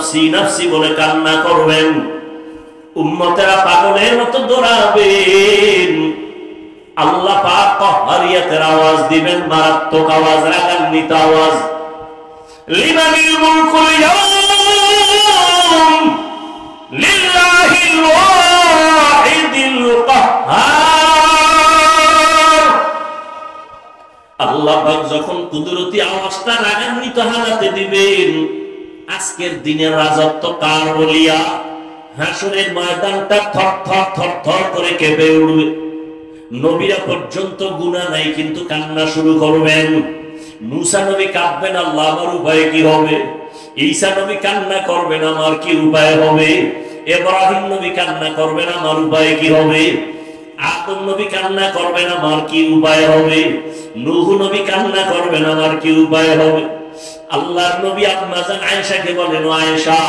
নাফসি নাফসি বলে কান্না করবেন, উম্মতেরা পাগলের মতো দৌড়াবেন। আল্লাহ পাক কহরিয়াতের আওয়াজ দিবেন, মারাত্মক আওয়াজ, রাগান্বিত আওয়াজ। লিমানিল মুলকুল ইয়াউম লিল্লাহিল ওয়াহিদিল কাহ্হার। আল্লাহ পাক যখন কুদরতি আওয়াজটা রাগান্বিত হালাতে দিবেন, আজকের দিনের রাজত্ব কার বলিয়া হাসরের ময়দানটা থর থর থর থর করে কেঁপে উঠবে। নবীরা পর্যন্ত গুনাহ নাই কিন্তু কান্না শুরু করবেন। মুসা নবী কাঁদবেন, আল্লাহ আমার উপায় কি হবে? ঈসা নবী কান্না করবেন, আমার কি উপায় হবে? ইব্রাহিম নবী কান্না করবেন, আমার উপায় কি হবে? আদম নবী কান্না করবেন, আমার কি উপায় হবে? নূহ নবী কান্না করবেন, আমার কি উপায় হবে? আল্লাহর নবী আম্মা জান আয়েশাকে বলেন, ও আয়েশা,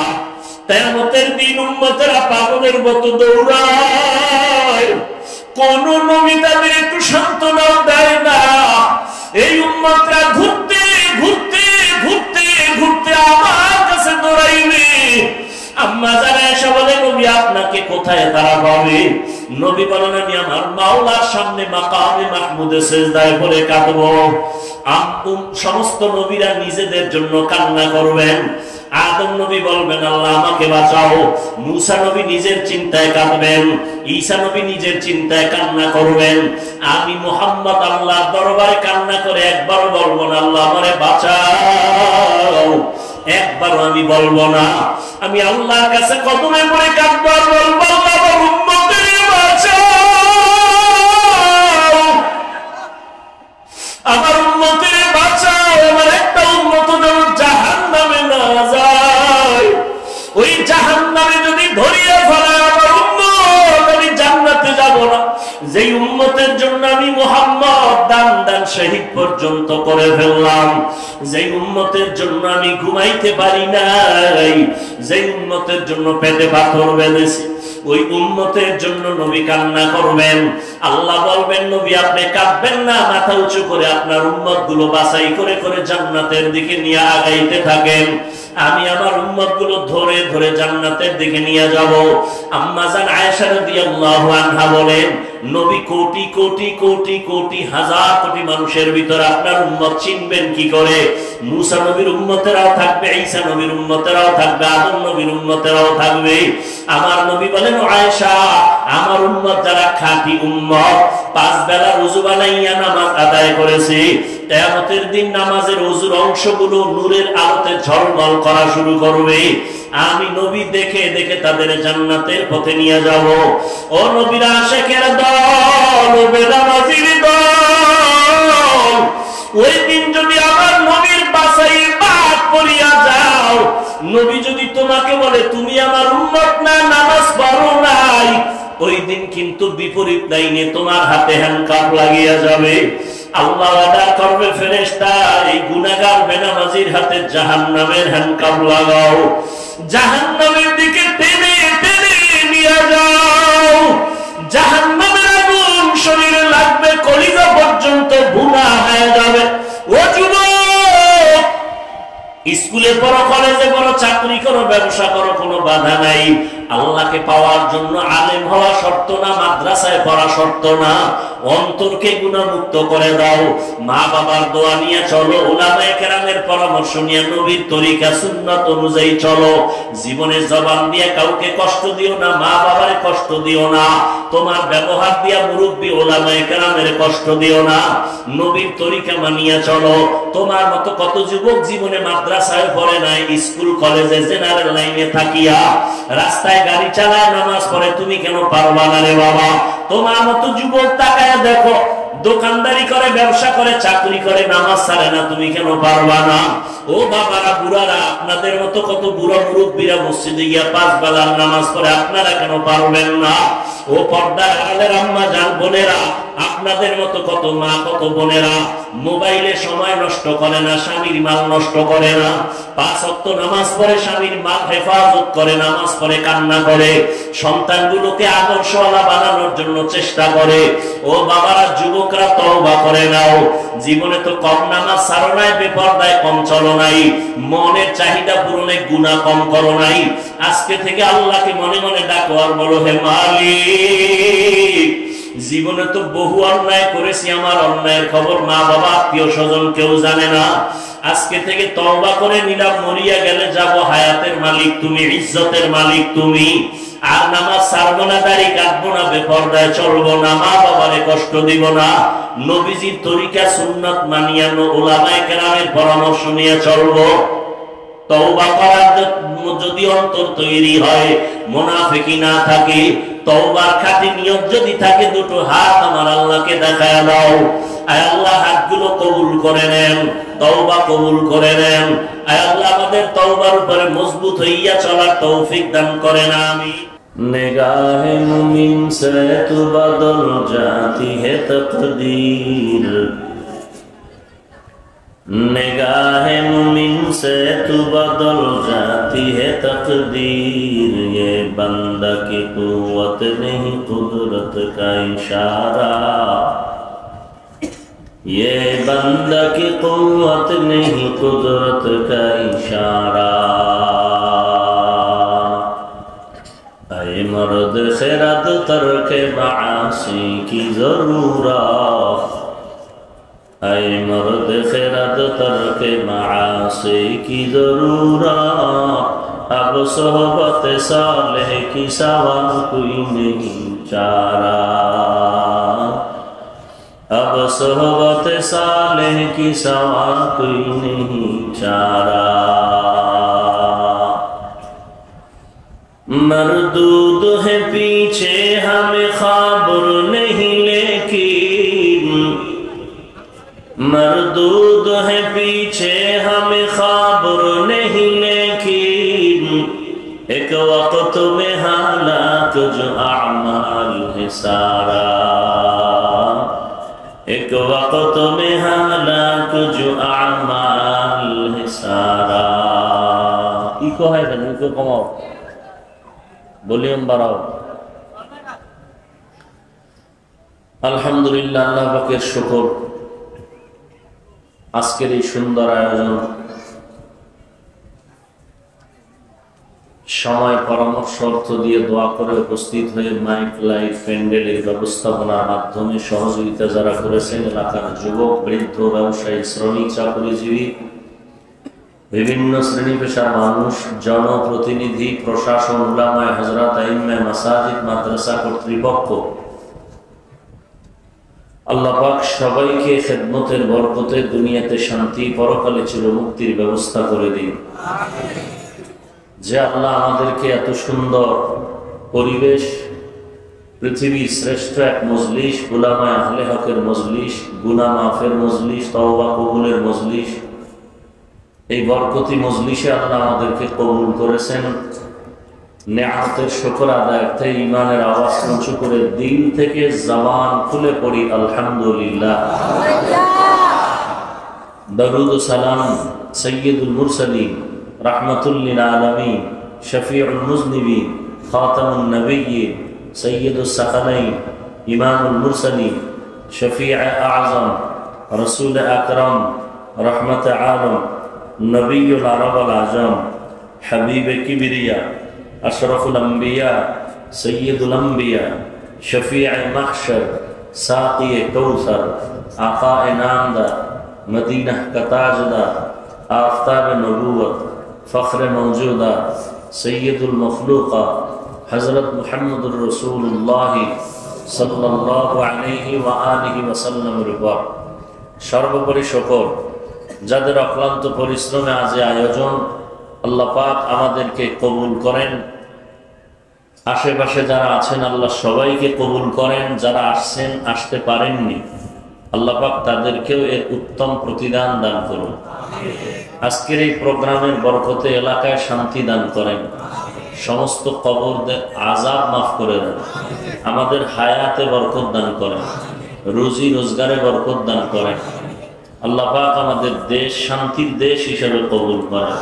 কিয়ামতের দিন উম্মতেরা পাগলের মতো দৌড়ায়, কোন নবী তাদের একটু সান্ত্বনাও দেয় না। এই উম্মতরা ঘুরতে ঘুরতে ঘুরতে ঘুরতে আমার কাছে দৌড়াইবে। আম্মা জান আয়েশা বলে, নবী আপনাকে কোথায় তারা পাবে? নবী বলেন, আমি আমার মাওলার সামনে মাকামে মাহমুদে সিজদায় পড়ে কাঁদবো। সমস্ত নবীরা নিজেদের জন্য কান্না করবেন। আদম নবী বলবেন, আল্লাহ আমাকে বাঁচাও। মুসা নবী নিজের চিন্তায় কাঁদবেন, ঈসা নবী নিজের চিন্তায় কান্না করবেন। আমি মুহাম্মদ আল্লাহর দরবারে কান্না করে একবারও বলবো না আল্লাহ আমারে বাঁচাও, একবারও আমি বলবো না। আমি আল্লাহর কাছে কদমে পড়ে কাঁদবো আর বলবো, আল্লাহ আমার উম্মতকে বাঁচাও, আমার উম্মতকে বাঁচাও। আমার একটা উম্মত যেন জাহান্নামে না যায়। ওই জাহান্নামে যদি ধরিয়ে ফেলায় আমার উম্মত, আমি জান্নাতে যাব না। যেই উম্মতের জন্য আমি মুহাম্মদ দান দান শহীদ পর্যন্ত করে ফেললাম, যেই উম্মতের জন্য আমি ঘুমাইতে পারি নাই, যেই উম্মতের জন্য পেটে পাথর বেঁধেছি, ওই উম্মতের জন্য নবী কান্না করবেন। আল্লাহ বলবেন, নবী আপনি কাঁদবেন না, মাথা উঁচু করে আপনার উম্মত গুলো বাছাই করে করে জান্নাতের দিকে নিয়ে আগাইতে থাকেন। আমি আমার উম্মত গুলো ধরে ধরে জান্নাতের দিকে নিয়ে যাব। আম্মা জান আয়েশা রাদিয়াল্লাহু আনহা বলেন, নবী কোটি কোটি কোটি কোটি হাজার কোটি মানুষের ভিতর আপনার উম্মত চিনবেন কি করে? মুসা নবীর উম্মতেরাও থাকবে, ঈসা নবীর উম্মতেরাও থাকবে, আদম নবীর উম্মতেরাও থাকবে। আমার নবী বলেন, আয়েশা আমার উম্মত যারা খাঁটি উম্মত, পাঁচ বেলা ওযু বানাইয়া নামাজ আদায় করেছে, কিয়ামতের দিন নামাজের ওযুর অংশগুলো নূরের আলোতে ঝলমল করা শুরু করবে। আমি নবী দেখে দেখে তাদের জান্নাতের পথে নিয়ে যাব। ও নবীর আশিকের দল, ও বেনামাজির দল, ওই দিন যদি আমার নবীর বাছাই বাদ পড়িয়া যাও, নবী যদি তোমাকে বলে তুমি আমার উম্মত না, নামাজ পড়ো নাই, ওই দিন কিন্তু বিপরীত লাইনে তোমার হাতে হ্যান্ডকাপ লাগিয়া যাবে। আল্লাহ ওয়াদা করবে, ফেরেশতা এই গুনাহগার বেনামাজির হাতে জাহান্নামের হ্যান্ডকাপ লাগাও, জাহান্নামের দিকে টেনে টেনে নিয়ে যাও। জাহান্নামের আগুন শরীরে লাগবে, কলিজা পর্যন্ত ভুনা হয়ে যাবে। ও যুবক, স্কুলে পড়ো, কলেজে পড়ো, চাকরি করো, ব্যবসা করো, কোনো বাধা নাই। আল্লাহকে পাওয়ার জন্য আলেম হওয়া শর্ত না, মাদ্রাসায় পড়া শর্ত না। অন্তরকে গুনাহমুক্ত করে দাও, মা বাবার দোয়া নিয়ে চলো, উলামায়ে কেরামের পরামর্শ নিয়ে নবীর তরিকা সুন্নাত অনুযায়ী চলো। জীবনের জবান দিয়ে কাউকে কষ্ট দিও না, মা বাবারে কষ্ট দিও না, তোমার ব্যবহার দিয়া মুরব্বী উলামায়ে কেরামের কষ্ট দিও না। নবীর তরিকা মানিয়া চলো। তোমার মতো কত যুবক জীবনে মাদ্রাসায় পড়ে নাই, স্কুল কলেজে জেনারেল লাইনে থাকিয়া রাস্তায় গাড়ি চালায়, নামাজ পড়ে, তুমি কেন পারবা না রে বাবা? তোমার মতো যুবক তাকায় দেখো, দোকানদারি করে, ব্যবসা করে, চাকরি করে, নামাজ ছাড়ে না, তুমি কেন পারবা না? ও বাবারা, বুড়ারা, আপনাদের মতো কত বুড়া মুরব্বীরা মসজিদে গিয়া পাঁচ বেলার নামাজ পড়ে, আপনারা কেন পারবেন না? ও পর্দার আড়ালের আম্মা জান বোনেরা, আপনাদের মতো কত মা কত বোনেরা মোবাইলে সময় নষ্ট করে না, স্বামীর মাল নষ্ট করে না, 5 ওয়াক্ত নামাজ পড়ে স্বামীর মাল হেফাজত করে, নামাজ পড়ে কান্না করে, সন্তানগুলোকে আদর্শওয়ালা বানানোর জন্য চেষ্টা করে। ও বাবারা, যুবকরা তওবা করে নাও। জীবনে তো কম নামাজ ছাড়ো নাই, বেপরদায় কম চলো নাই, মনের চাহিদা পূরণে গুনাহ কম করো নাই। আজকে থেকে আল্লাহকে মনে মনে ডাকো আর বলো, হে মালিক, জীবনে তো বহু অন্যায় করেছি, আমার অন্যায়ের খবর মা বাবা আত্মীয় স্বজন কেউ জানে না। আজকে থেকে তওবা করে নিলাম, মরিয়া গেলে যাব, হায়াতের মালিক তুমি, ইজ্জতের মালিক তুমি। আর নামাজ ছাড়বো না, দাড়ি কাটবো না, বেপরদায় চলবো না, মা বাবারে কষ্ট দিব না, নবীজির তরিকা সুন্নাত মানিয়া উলামায়ে কেরামের পরামর্শ নিয়ে চলবো। তওবা করার যদি অন্তর তৈরি হয়, মুনাফিকি না থাকে, তওবার খাঁটি নিয়ত যদি থাকে, দুটো হাত আমার আল্লাহকে দেখায় দাও। আয় আল্লাহ, হাতগুলো কবুল করে নেন, তওবা কবুল করে নেন। আয় আল্লাহ, আমাদের তওবার উপরে মজবুত হইয়া চলার তৌফিক দান করেন। আমিন। निगाहे मुमिन से तू बदल जाती है तकदीर, निगाहे मुमिन से तू बदल जाती है तकदीर, ये बंदा की कुव्वत नहीं कुदरत का इशारा, ये बंदा की कुव्वत नहीं कुदरत का इशारा। ऐ मर्द खिरद तर्के मासी की जरूरत, ऐ मर्द खिरद तर्के मासी की जरूरत, अब सोहबत सालेह की सवा कोई नहीं चारा, अब सोहबत सालेह की सवा कोई नहीं चारा। मरदूद है पीछे हमें खबर नहीं, लेकिन मरदूद है पीछे हमें खबर नहीं, लेकिन एक वक्त में हालात जो अमाल है सारा, एक वक्त में हालात जो अमाल है सारा। इको है ना, इको कमाओ, ভলিউম বাড়াও। আলহামদুলিল্লাহ, আল্লাহ পাকের শুকর, আজকের এই সুন্দর আয়োজন, সময় পরামর্শ অর্থ দিয়ে দোয়া করে উপস্থিত হয়ে মাইক লাইট প্যান্ডেলের ব্যবস্থাপনার মাধ্যমে সহযোগিতা যারা করেছেন, এলাকার যুবক, বৃদ্ধ, ব্যবসায়ী, শ্রমিক, চাকরিজীবী, বিভিন্ন শ্রেণী পেশার মানুষ, জনপ্রতিনিধি, প্রশাসন, উলামায়ে হযরত, আইম্মায়ে মাসাজিদ, মাদ্রাসা কর্তৃপক্ষ, আল্লাহ পাক সবাইকে খেদমতের বরকতে দুনিয়াতে শান্তি, পরকালে চিরমুক্তির ব্যবস্থা করে দিন। যে আল্লাহ আমাদেরকে এত সুন্দর পরিবেশ, পৃথিবীর শ্রেষ্ঠ এক মজলিস, উলামায়ে আহলে হকের মজলিস, গুনাহ মাফের মজলিস, তওবা কবুলের মজলিস, এই বরকতি মজলিসে আল্লাহ আমাদেরকে কবুল করেছেন। নেয়ামতের শুকর আদায়ার্থে ঈমানের আওয়াজ উঁচু করে দিল থেকে জবান খুলে পড়ি আলহামদুলিল্লাহ। দরুদ ও সালাম সৈয়দুল মুরসালিন, রাহমাতুল লিল আলামিন, শফিউল মুজনিবিন, খাতামুন নবিয়্যিন, সৈয়দুস সাকালাইন, ইমামুল মুরসালিন, শফিউ আযম, রাসূল আকরাম, রহমত আলম, নবীউল আরব আল আজম, হাবিব কিবরিয়া, আশরাফুল আম্বিয়া, সৈয়দুল আম্বিয়া, শফিউ মাহশর, সাকি কৌসর, আকা নামদার, মদিনা का ताजदार, आफताब नबूवत, फख्र मौजूदा, सैयदुल मखलूका, हजरत मुहम्मदुर रसूलुल्लाह सल्लल्लाहु अलैहि व आलिहि वसल्लम रिवा। সর্বোপরি শুকর, যাদের অক্লান্ত পরিশ্রমে আজ আয়োজন, আল্লাহ পাক আমাদেরকে কবুল করেন। আশেপাশে যারা আছেন আল্লাহ সবাইকে কবুল করেন। যারা আসছেন, আসতে পারেননি, আল্লাহ পাক তাদেরকেও এর উত্তম প্রতিদান দান করুন। আজকের এই প্রোগ্রামের বরকতে এলাকায় শান্তি দান করেন, সমস্ত কবরদের আযাব মাফ করে দেন, আমাদের হায়াতে বরকত দান করেন, রুজি রোজগারে বরকত দান করেন। আল্লাহ পাক আমাদের দেশ শান্তির দেশ হিসেবে কবুল করেন,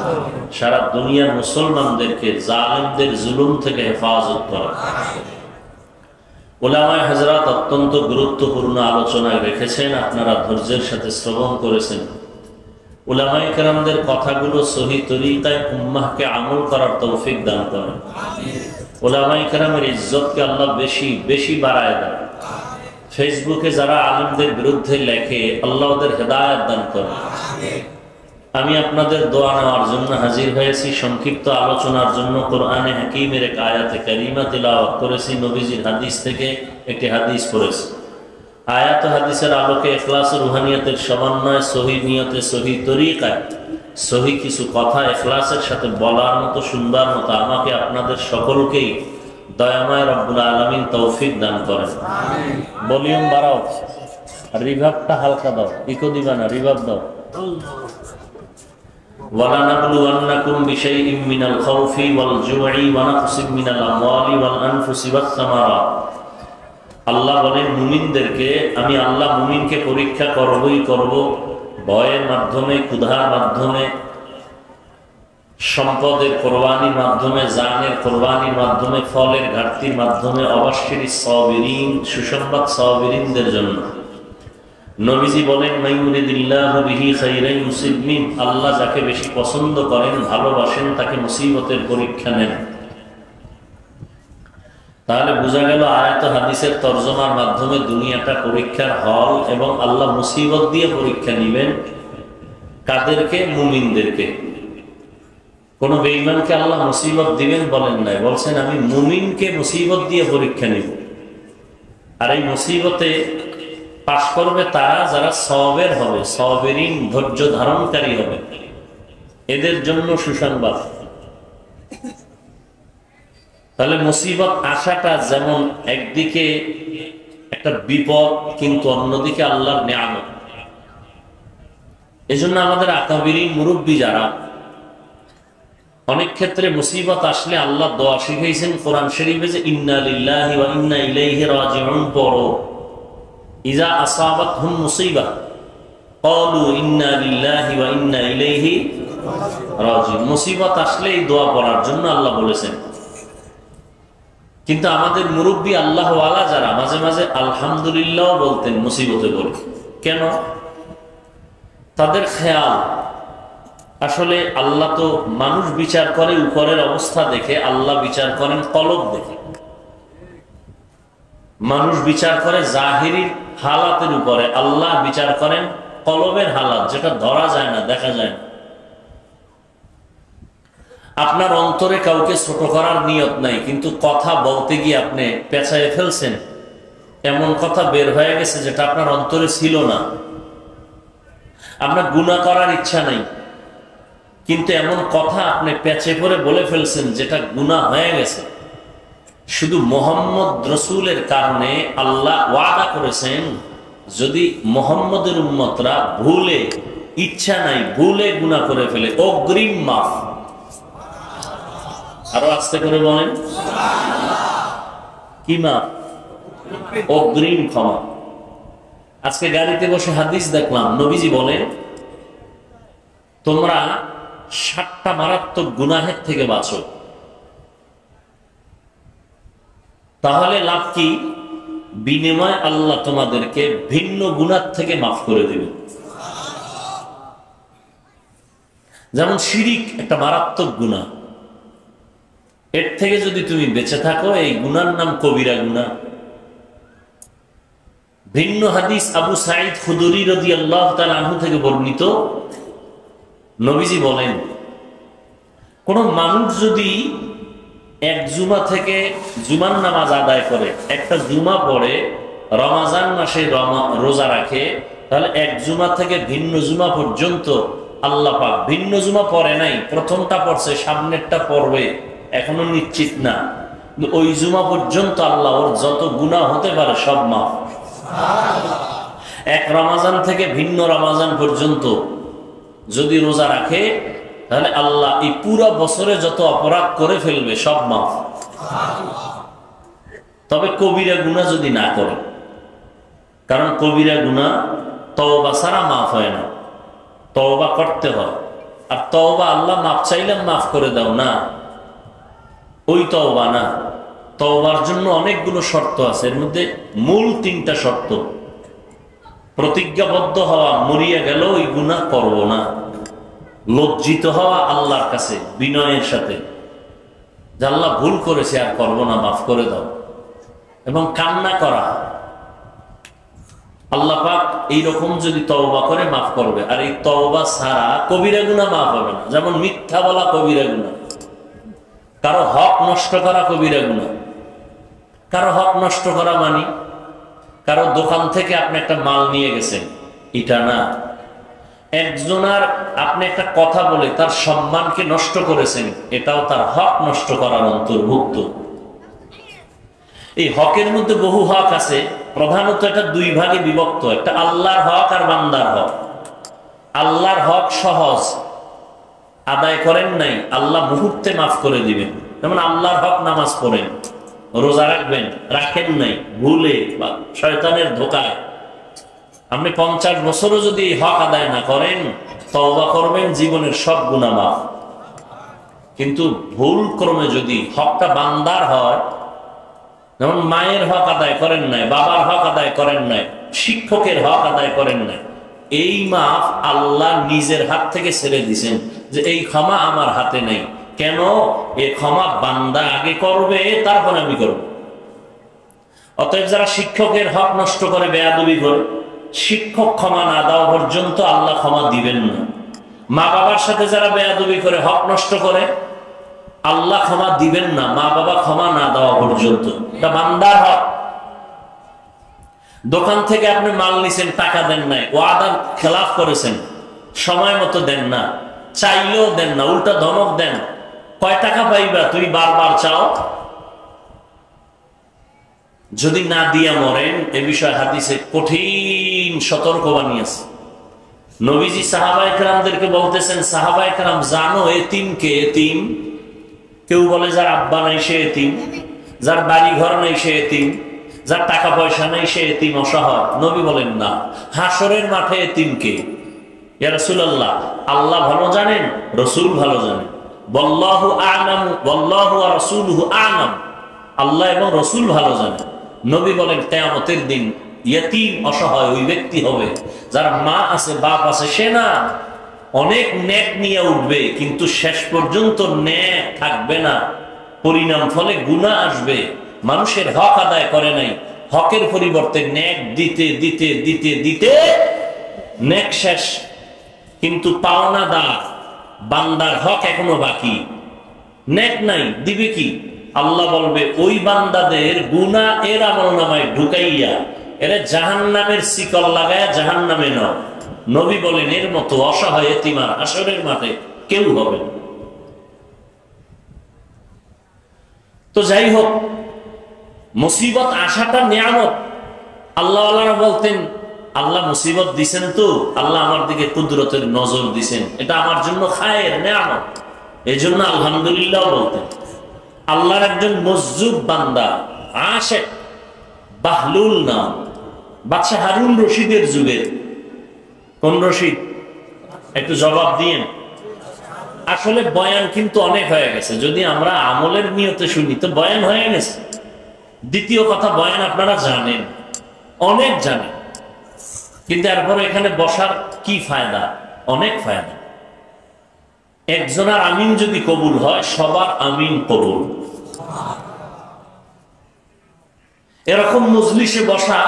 সারা দুনিয়ার মুসলমানদেরকে জালেমদের জুলুম থেকে হেফাজত করেন। উলামায়ে হযরত অত্যন্ত গুরুত্বপূর্ণ আলোচনা রেখেছেন, আপনারা ধৈর্যের সাথে শ্রবণ করেছেন। উলামায়ে কেরামদের কথাগুলো সহি তরিকায় উম্মাহকে আমল করার তৌফিক দান করেন। উলামায়ে কেরামের ইজ্জতকে আল্লাহ বেশি বেশি বাড়ায় দেন। ফেসবুকে যারা আলেমদের বিরুদ্ধে লেখে, আল্লাহ ওদের হেদায়েত দান করেন। আমি আপনাদের দোয়া নেওয়ার জন্য হাজির হয়েছি। সংক্ষিপ্ত আলোচনার জন্য কোরআনে হাকিমের এক আয়াতে কারিমা তিলাওয়াত করেছি, নবীজির হাদিস থেকে একটি হাদিস পড়েছি। আয়াত হাদিসের আলোকে ইখলাস ও রুহানিয়তের সমন্বয়, সহি নিয়তে, সহি তরিকায় সহি কিছু কথা ইখলাসের সাথে বলার মতো, শুনবার মতো আমাকে আপনাদের সকলকেই দয়াময় রব্বুল আলামিন তৌফিক দান করেন। ভলিউম বাড়াও, রিভাবটা হালকা দাও, ইকো দিবা না, রিভাব দাও। وَلَنَبْلُوَنَّكُمْ بِشَيْءٍ مِّنَ الْخَوْفِ وَالْجُوعِ وَنَقْصٍ مِّنَ الْأَمْوَالِ وَالْأَنفُسِ وَالثَّمَرَاتِ। আল্লাহ বলেন মুমিনদেরকে, আমি আল্লাহ মুমিনকে পরীক্ষা করবই করব, ভয়ের মাধ্যমে, ক্ষুধার মাধ্যমে, সম্পদের কোরবানির মাধ্যমে, জানের কোরবানির মাধ্যমে, ফলের ঘাটতির মাধ্যমে, অবশ্যই সাবিরিন, সুসংবাদ সাবিরিনদের জন্য। নবীজি বলেন মাইয়ুরিদিল্লাহু বিহি খাইরান ইউসিব মিন, আল্লাহ যাকে বেশি পছন্দ করেন, ভালোবাসেন, তাকে মুসিবতের পরীক্ষা নেন। তাহলে বোঝা গেল আয়াত হাদিসের তরজমার মাধ্যমে দুনিয়াটা পরীক্ষার হল, এবং আল্লাহ মুসিবত দিয়ে পরীক্ষা নিবেন কাদেরকে? মুমিনদেরকে। কোন বেঈমানকে আল্লাহ মুসিবত দিবেন বলেন নাই, বলছেন আমি মুমিনকে মুসিবত দিয়ে পরীক্ষা নিব। আর এই মুসিবতে পাশ করবে তারা যারা সবের হবে, সাবিরিন, ধৈর্য ধারণকারী হবে, এদের জন্য সুসংবাদ। তাহলে মুসিবত আসাটা যেমন একদিকে একটা বিপদ, কিন্তু অন্যদিকে আল্লাহর নিয়ামত। এজন্য আমাদের আকাবিরিন, মুরব্বী যারা, অনেক ক্ষেত্রে মুসিবত আসলে আল্লাহ দোয়া শিখাইছেন কোরআন শরীফে যে ইন্না লিল্লাহি ওয়া ইন্না ইলাইহি রাজিউন পড়ো। ইজা আসাবাতহুম মুসিবাহ ক্বালু ইন্না লিল্লাহি ওয়া ইন্না ইলাইহি রাজিউন। মুসিবত আসলে এই দোয়া পড়ার জন্য আল্লাহ বলেছেন। কিন্তু আমাদের মুরব্বী আল্লাহ ওয়ালা যারা মাঝে মাঝে আলহামদুলিল্লাহ বলতেন মুসিবতে পড়ে। কেন? তাদের খেয়াল আসলে আল্লাহ তো মানুষ বিচার করে উপরের অবস্থা দেখে, আল্লাহ বিচার করেন কলব দেখে। মানুষ বিচার করে জাহিরি হালাতের উপরে, আল্লাহ বিচার করেন কলবের হালাত, যেটা ধরা যায় না, দেখা যায় না। আপনার অন্তরে কাউকে ছোট করার নিয়ত নাই, কিন্তু কথা বলতে গিয়ে আপনি পেঁচায় ফেলছেন, এমন কথা বের হয়ে গেছে যেটা আপনার অন্তরে ছিল না। আপনার গুনাহ করার ইচ্ছা নাই, কিন্তু এমন কথা আপনি পেঁচে পড়ে বলে ফেলছেন যেটা গুনাহ হয়ে গেছে। শুধু মোহাম্মদ রসুলের কারণে আল্লাহ ওয়াদা করেছেন, যদি মোহাম্মদের উম্মতরা ভুলে, ইচ্ছা নাই, ভুলে গুনাহ করে ফেলে, অগ্রিম মাফ। আরো আস্তে করে বলেন, কি মাফ? অগ্রিম ক্ষমা। আজকে গাড়িতে বসে হাদিস দেখলাম, নবীজি বলেন তোমরা 7টা মারাত্মক গুনাহের থেকে বাঁচো, তাহলে লাভ কি? বিনিময় আল্লাহ তোমাদেরকে ভিন্ন গুনাহ থেকে মাফ করে দিবে। যেমন শিরিক একটা মারাত্মক গুনাহ, এর থেকে যদি তুমি বেঁচে থাকো, এই গুনার নাম কবিরা গুনাহ। ভিন্ন হাদিস আবু সাঈদ খুদরি রাদিয়াল্লাহু তাআলা আনহু থেকে বর্ণিত, নবীজি বলেন কোন মানুষ যদি এক জুমা থেকে জুমার নামাজ আদায় করে, একটা জুমা পড়ে, রমাজান মাসে রোজা রাখে, তাহলে এক জুমা থেকে ভিন্ন জুমা পর্যন্ত আল্লাহ পাক, ভিন্ন জুমা পড়ে নাই, প্রথমটা পড়ছে, সামনেরটা পড়বে, এখনো নিশ্চিত না, ওই জুমা পর্যন্ত আল্লাহ ওর যত গুনাহ হতে পারে সব মাফ। এক রমাজান থেকে ভিন্ন রমাজান পর্যন্ত যদি রোজা রাখে, তাহলে আল্লাহ এই পুরো বছরে যত অপরাধ করে ফেলবে সব মাফ। তবে কবিরা গুনাহ যদি না করে, কারণ কবিরা গুনাহ তওবা ছাড়া মাফ হয় না, তওবা করতে হয়। আর তওবা আল্লাহ মাফ চাইলাম মাফ করে দাও না, ওই তওবা না। তওবার জন্য অনেকগুলো শর্ত আছে, এর মধ্যে মূল 3টা শর্ত। প্রতিজ্ঞাবদ্ধ হওয়া, মরিয়া গেল ওই গুনাহ করব না। লজ্জিত হওয়া আল্লাহর কাছে বিনয়ের সাথে, যে আল্লাহ ভুল করেছে আর করব না, মাফ করে দাও। এবং কান্না করা, আল্লাহ পাক এইরকম যদি তওবা করে মাফ করবে। আর এই তওবা ছাড়া কবিরা গুনাহ মাফ হবে না। যেমন মিথ্যা বলা কবিরা গুনাহ, কারো হক নষ্ট করা কবিরা গুনাহ। কারো হক নষ্ট করা মানে কারো দোকান থেকে আপনি একটা মাল নিয়ে গেছেন, এটা না। একজনের আপনি একটা কথা বলে তার সম্মানকে নষ্ট করেছেন, এটাও তার হক নষ্ট করার অন্তর্ভুক্ত। এই হকের মধ্যে বহু হক আছে, প্রধানত এটা 2 ভাগে বিভক্ত। একটা আল্লাহর হক আর বান্দার হক। আল্লাহর হক সহজ, আদায় করেন নাই আল্লাহ মুহূর্তে মাফ করে দিবেন। যেমন আল্লাহর হক নামাজ পড়েন, রোজা রাখবেন, রাখেন নাই ভুলে বা শয়তানের ধোকায়, আপনি 50 বছরও যদি হক আদায় না করেন, তওবা করবেন, জীবনের সব গুনাহ মাফ। কিন্তু ভুল ক্রমে যদি হকটা বান্দার হয়, যেমন মায়ের হক আদায় করেন নাই, বাবার হক আদায় করেন নাই, শিক্ষকের হক আদায় করেন নাই, এই মাফ আল্লাহ নিজের হাত থেকে ছেড়ে দিয়েছেন, যে এই ক্ষমা আমার হাতে নেই। কেন? এই ক্ষমা বান্দা আগে করবে, তারপর আমি করব। অতএব যারা শিক্ষকের হক নষ্ট করে, বেয়াদবি করে, শিক্ষক ক্ষমা না দেওয়া পর্যন্ত আল্লাহ ক্ষমা দিবেন না। মা বাবার সাথে যারা বেয়াদবি করে, হক নষ্ট করে, আল্লাহ ক্ষমা দিবেন না মা বাবা ক্ষমা না দেওয়া পর্যন্ত। এটা বান্দার হক। দোকান থেকে আপনি মাল নিছেন, টাকা দেন নাই, ওয়াদার খেলাফ করেছেন, সময় মতো দেন না, চাইলেও দেন না, উল্টা ধমক দেন, কয় টাকা পাইবা, তুমি বারবার চাও। যদি না দিয়া মরেন, এ বিষয়ে হাদিসে কঠিন সতর্কবাণী আছে। নবীজি সাহাবায়ে কেরামদেরকে বলতেছেন, সাহাবায়ে কেরাম জানো এতিম কে? এতিম কেউ বলে যার আব্বা নাই সে এতিম, যার বাড়ি ঘর নাই সে এতিম, যার টাকা পয়সা নাই সে এতিম, অসহায়। নবী বলেন না, হাসরের মাঠে এতিম কে? ইয়া রাসূলুল্লাহ, আল্লাহ ভালো জানেন, রাসূল ভালো জানেন। ওয়াল্লাহু আ'লামু ওয়াল্লাহু ওয়া রাসূলুহু আ'লাম, আল্লাহ এবং রাসূল ভালো জানেন। নবী বলেন, কিয়ামতের দিন ইয়তীম অসহায় ওই ব্যক্তি হবে যার মা আছে, বাপ আছে, সে না অনেক নেক নিয়ে উঠবে, কিন্তু শেষ পর্যন্ত নেক থাকবে না, পরিণাম ফলে গুনাহ আসবে। মানুষের হক আদায় করে নাই, হকের পরিবর্তে নেক দিতে দিতে দিতে দিতে নেক শেষ, কিন্তু পাওনাদার বান্দার হক এখনো বাকি, নেক নাই, দিবে কি? আল্লাহ বলবে ওই বান্দাদের গুনাহ এর আমলনামায় ঢুকাইয়া এরা জাহান্নামের শিকল লাগায়া জাহান্নামে নাও। নবী বলেন, এর মতো অসহায় এতিম আর হাসরের মাঠে কেউ হবে না। তো যাই হোক, মুসিবত আসাটা নিয়ামত। আল্লাহওয়ালারা বলতেন, আল্লাহ মুসিবত দিছেন তো, আল্লাহ আমার দিকে কুদরতের নজর দিছেন, এটা আমার জন্য খায়ের, নিয়ামত, এই জন্য আলহামদুলিল্লাহ বলতেন। আল্লাহর একজন মজজুব বান্দা, আশেক বাহলুল নাম, বাদশাহ হারুন রশিদের যুগের। কোন রশিদ? একটু জবাব দিয়েন। আসলে বয়ান কিন্তু অনেক হয়ে গেছে, যদি আমরা আমলের নিয়তে শুনি তো বয়ান হয়ে গেছে। দ্বিতীয় কথা, বয়ান আপনারা জানেন, অনেক জানেন, কিন্তু এরপরে এখানে বসার কি ফায়দা? অনেক ফায়দা। একজনের আমিন যদি কবুল হয়, সবার আমিন কবুল। এরকম মজলিসে বসা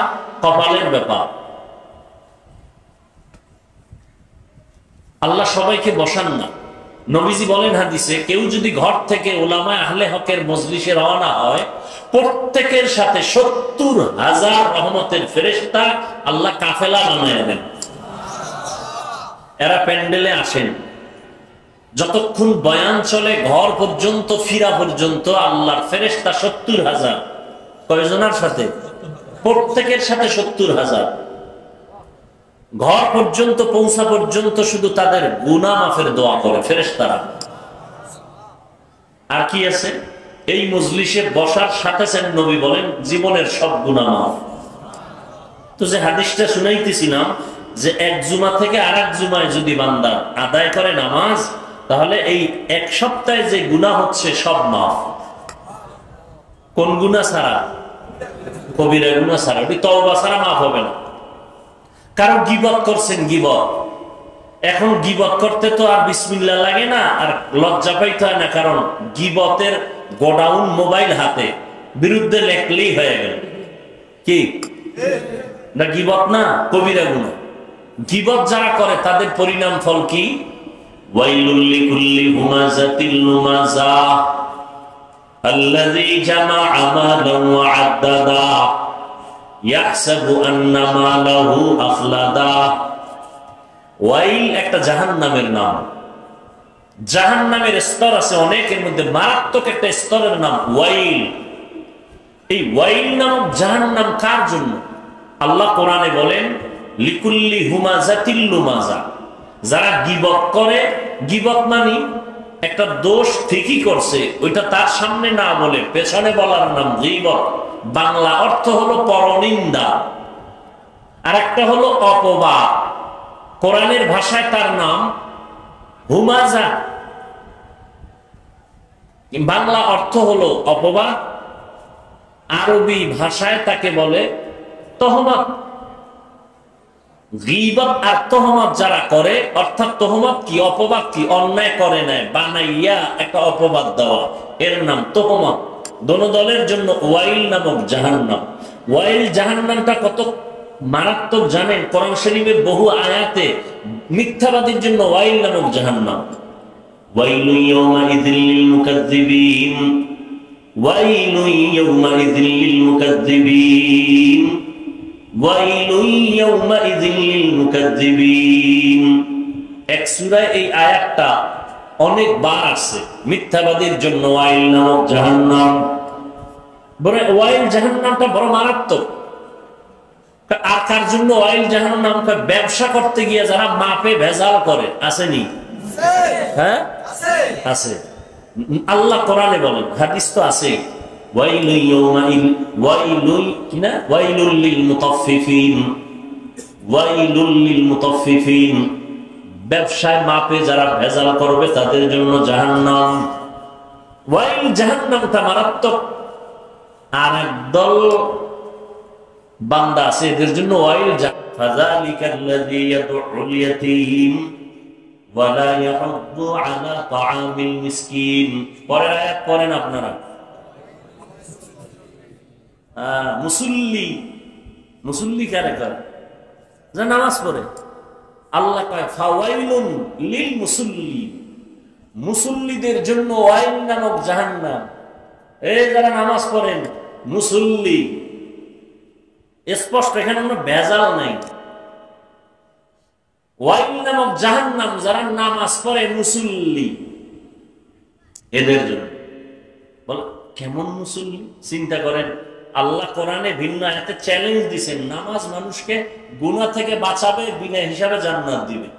কপালের ব্যাপার। আল্লাহ সবাইকে বসান না। নবীজি বলেন হাদিসে, কেউ যদি ঘর থেকে উলামায়ে আহলে হকের মজলিসে রওনা হয়, প্রত্যেকের সাথে ৭০,০০০ রহমতের ফেরেশতা আল্লাহ কাফেলা বানায় দেন। এরা প্যান্ডেলে আসেন, যতক্ষণ বয়ান চলে ঘর পর্যন্ত ফিরা পর্যন্ত আল্লাহর ফেরেশতা ৭০,০০০। কয়জনের সাথে? প্রত্যেকের সাথে ৭০,০০০। ঘর পর্যন্ত পৌঁছা পর্যন্ত শুধু তাদের গুনাহ মাফের দোয়া করে ফেরেশতারা। আর কি আছে? এই মজলিসে বসার সাথে সাথে নবী বলেন জীবনের সব গুনাহ মাফ। তো যে হাদিসটা শুনাইতেছিলাম যে এক জুমা থেকে আরেক জুমায় যদি বান্দা আদায় করে নামাজ, তাহলে এই এক সপ্তাহে যে গুনাহ হচ্ছে সব মাফ। কোন গুনাহ ছাড়া? কবিরা গুনাহ ছাড়া। ওই তওবা ছাড়া মাফ হবে না। কারণ গীবত করছেন, গীবত, এখন গীবত করতে তো আর বিসমিল্লাহ লাগে না, আর লজ্জা পাইতে হয় না, কারণ গীবতের গোডাউন মোবাইল হাতে, বিরুদ্ধে লেখলেই হয়ে গেল। কি না গীবত না, কবিরা গুনাহ। গীবত যারা করে তাদের পরিণাম ফল কি? ওয়াইলুল লিকুল্লি হুমাযাতিল লুমাযা আল্লাযী জামাআ মালান ওয়া আদ্দাদা ইয়াহসাবু আন্না মালাহু আখলাদা। ওয়াইল একটা জাহান্নামের নাম। জাহান্নামের স্তর আছে অনেক, এর মধ্যে মারাত্মক একটা স্তরের নাম ওয়াইল। এই ওয়াইল নামক জাহান্নাম কার জন্য? আল্লাহ কোরআনে বলেন লিকুল্লি হুমাযাতিল লুমাযা, যারা গীবত করে। গীবত মানে একটা দোষ ঠিকই করছে, ওইটা তার সামনে না বলে পেছনে বলার নাম গীবত। বাংলা অর্থ হলো পরনিন্দা, আর একটা হলো অপবাদ। কোরআনের ভাষায় তার নাম হুমাযা, বাংলা অর্থ হলো অপবাদ, আরবি ভাষায় তাকে বলে তহমত। গীবত আর তহমত যারা করে, অর্থাৎ তহমত কি? অপবাদ কি? অন্যায় করে নেয় বানাইয়া একটা অপবাদ দেওয়া, এর নাম তহমত। দোনো দলের জন্য ওয়াইল নামক জাহান্নাম। ওয়াইল জাহান্নামটা কত মারাত্মক জানেন? কোরআন শরীফের বহু আয়াতে মিথ্যাবাদীর জন্য ওয়াইল নামক জাহান্নাম। ওয়াইলু ইয়াওমাইযিল লিল মুকাজ্জিবিন, ওয়াইলু ইয়াওমাইযিল লিল মুকাজ্জিবিন, ওয়াইলু ইয়াওমাইযিল লিল মুকাজ্জিবিন। এক সূরায় এই আয়াতটা অনেকবার আছে। মিথ্যাবাদীর জন্য ওয়াইল নামক জাহান্নাম। বড় ওয়াইল জাহান্নামটা বড় মারাত্মক। আর কার জন্য ওয়াইল জাহান্নাম? ব্যবসা করতে গিয়ে যারা মাপে ভেজাল করে, আসেনি? হ্যাঁ আছে। আল্লাহ কোরআনে বলেন, হাদিস তো আছে, ওয়াইলু ইয়াওমাইল ওয়াইলু কিনা ওয়াইলুল লিল মুতাফফিফিন, ওয়াইলুল লিল মুতাফফিফিন। ব্যবসায় মাপে যারা ভেজাল করবে তাদের জন্য জাহান্নাম। ওয়াইল জাহান্নামটা মারাত্মক। আর একদল বান্দা আছে এদের জন্য ওয়াইল ফাযালিকাল্লাযী ইয়াদউল ইয়াতীম ওয়া লা ইয়াহুদ্দু আলা তাআমিল মিসকিন। পরের আয়াত পড়েন আপনারা। মুসল্লি, মুসল্লি কারে করে? যারা নামাজ পড়ে। আল্লাহ কয় ফাওয়াইলুন লিল মুসল্লিন, মুসল্লিদের জন্য ওয়াইল নামক জাহান্নাম। এই যারা নামাজ পড়েন মুসল্লি, স্পষ্ট, এখানে কোনো ভেজাল নাই। ওয়াইল নামক জাহান্নাম যারা নামাজ পড়ে মুসল্লি, এদের জন্য। বল কেমন মুসল্লি? চিন্তা করেন, আল্লাহ কোরআনে ভিন্ন আয়াতে চ্যালেঞ্জ দিয়েছেন, নামাজ মানুষকে গুনাহ থেকে বাঁচাবে, বিনা হিসাবে জান্নাত দিবে।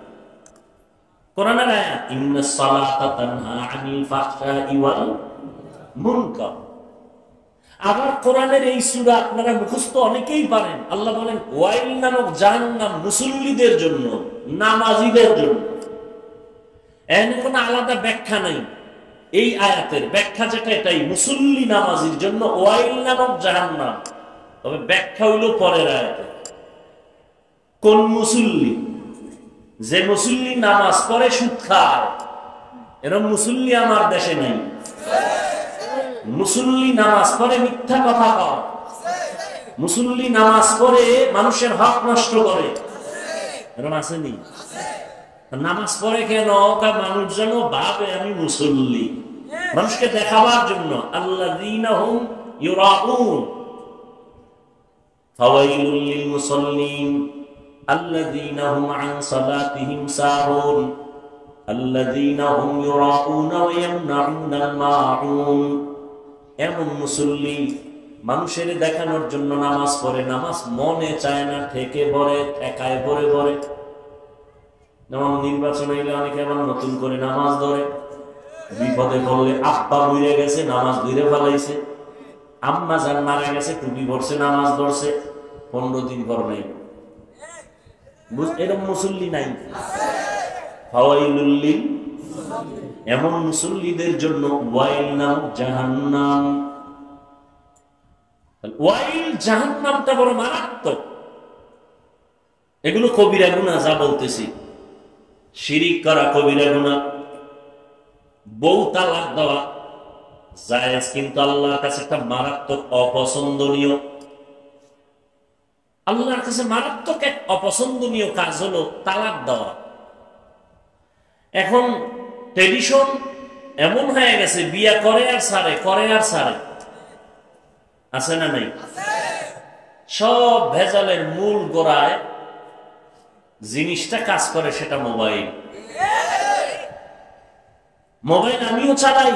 কোরআনের আয়াত, ইন্নাস সালাতা তানহা আনিল ফাহশাই ওয়াল মুনকার। আবার কোরআনের এই সূরা আপনারা মুখস্থ অনেকেই পারেন। আল্লাহ বলেন ওয়াইল নামক জাহান্নাম মুসল্লিদের জন্য, নামাজীদের জন্য। এর কোনো আলাদা ব্যাখ্যা নাই। এই আয়াতের ব্যাখ্যা যেটা, এটাই, মুসল্লি নামাজির জন্য ওয়াইল নামক জাহান্নাম। তবে ব্যাখ্যা হইল পরের আয়াতে। কোন মুসল্লি? যে মুসল্লি নামাজ পড়ে সুদ খায়, এরকম মুসল্লি আমার দেশে নাই। মুসল্লি নামাজ পড়ে মিথ্যা কথা কয়, মুসল্লি নামাজ পড়ে মানুষের হক নষ্ট করে, এরকম আসেনি? নামাজ পড়ে কেন? মানুষ যেন ভাবে আমি মুসল্লি, মানুষকে দেখাবার জন্য। আল্লাযীনা হুম ইউরাউন ফাওয়াইলুল লিল মুসাল্লিন আল্লাযীনা হুম আন সালাতিহিম সাহুন আল্লাযীনা হুম ইউরাউন ওয়া ইয়ামনাউনাল মাউন। এমন মুসল্লি মানুষের দেখানোর জন্য নামাজ পড়ে, নামাজ মনে চায় না, ঠেকে ভরে, ঠেকায় ভরে ভরে। যেমন নির্বাচন হইলে অনেকে আবার নতুন করে নামাজ ধরে, বিপদে পড়লে আব্বা মরে গেছে নামাজ ধরে ফেলাইছে, আম্মা যান মারা গেছে টুপি পড়ছে নামাজ ধরছে, 15 দিন পর নেই। এরকম মুসল্লি নাই? ফাওয়াইলুল, এমন মুসল্লিদের জন্য ওয়াইল নাম জাহান্নাম। ওয়াইল জাহান্নামটা বড় মারাত্মক। এগুলো কবিরা গুনাহ, যা বলতেছি, শিরিক করা কবিরা গুনাহ, বউ তালাক দেওয়া জায়েজ, কিন্তু আল্লাহর কাছে একটা মারাত্মক অপছন্দনীয়। আল্লাহর কাছে মারাত্মক এক অপছন্দনীয় কাজ হলো তালাক দেওয়া। এখন ট্রেডিশন এমন হয়ে গেছে, বিয়া করে আর সারে, করে আর সারে, আছে না নাই? সব ভেজালের মূল গোড়ায় জিনিসটা কাজ করে, সেটা মোবাইল। মোবাইল আমিও চালাই,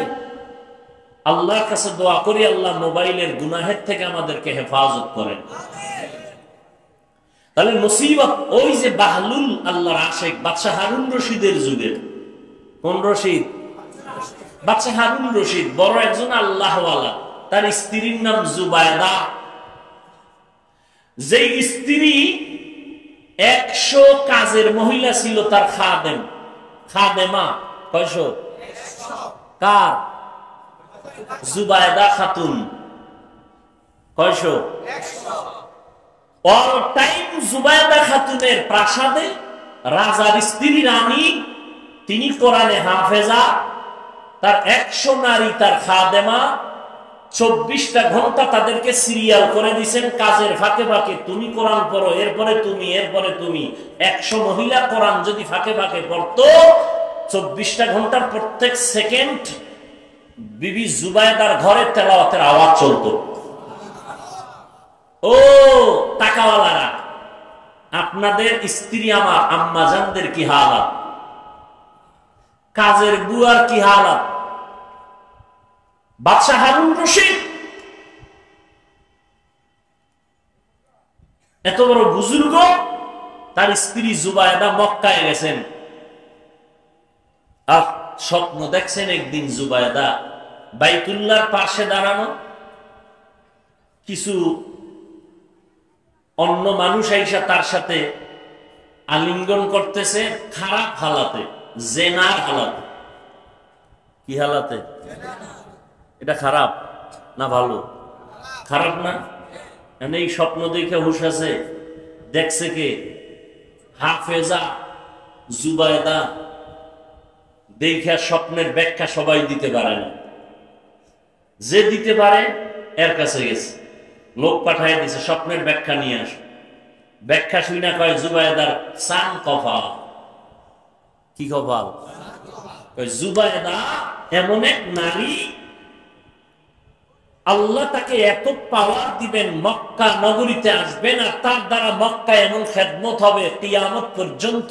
আল্লাহর কাছে দোয়া করি আল্লাহ মোবাইলের গুনাহের থেকে আমাদেরকে হেফাজত করেন। তাহলে মুসিবত ওই যে বাহলুল আল্লাহর আশেক বাদশাহ হারুন রশিদের যুগের। কোন রশিদ? বাদশাহ হারুন রশিদ বড় একজন আল্লাহওয়ালা। তার স্ত্রীর নাম জুবায়দা। যে স্ত্রী 100 কাজের মহিলা ছিল তার খাদেম, খাদেমা। কয়শো? কার? জুবায়দা খাতুন। কয়শো? অল টাইম জুবায়দা খাতুনের প্রাসাদে রাজার স্ত্রী রানী, তিনি কোরআনে হাফেজা, তার 100 নারী তার খাদেমা। 24টা ঘন্টা তাদেরকে সিরিয়াল করে দিয়েছেন, কাজের ফাঁকে ফাঁকে তুমি কোরআন পড়ো, এরপরে তুমি, এরপরে তুমি। 100 মহিলা কোরআন যদি ফাঁকে ফাঁকে পড়তো, 24টা ঘন্টার প্রত্যেক সেকেন্ড বিবি জুবায়দার ঘরে তেলাওয়াতের আওয়াজ চলতো। ও টাকাওয়ালারা, আপনাদের স্ত্রী আমার আম্মাজানদের কি হালাত, কাজের বুয়ার কি হালাত। বাদশাহ হারুন রশিদ এত বড় বুজুর্গ, তার স্ত্রী জুবায়দা মক্কায় গেছেন। স্বপ্ন দেখছেন একদিন জুবায়দা বাইতুল্লাহর পাশে দাঁড়ানো, কিছু অন্য মানুষ আইসা তার সাথে আলিঙ্গন করতেছে, খারাপ হালাতে, জেনার হালাতে। কি হালাতে? এটা খারাপ না ভালো? খারাপ না? এই স্বপ্ন দেখে হুশ আছে। দেখছে কে? হাফেজা জুবায়দা। দেখা স্বপ্নের ব্যাখ্যা সবাই দিতে পারে না, যে দিতে পারে এর কাছে গেছে, লোক পাঠায় দিছে স্বপ্নের ব্যাখ্যা নিয়ে আস। ব্যাখ্যা শুই না, কয় জুবায়দার চান কপাল। কি কপাল? জুবায়দা এমন এক নারী, আল্লাহ তাকে এত পাওয়ার দিবেন, মক্কা নগরীতে আসবেন আর তার দ্বারা মক্কা এমন খেদমত হবে কিয়ামত পর্যন্ত।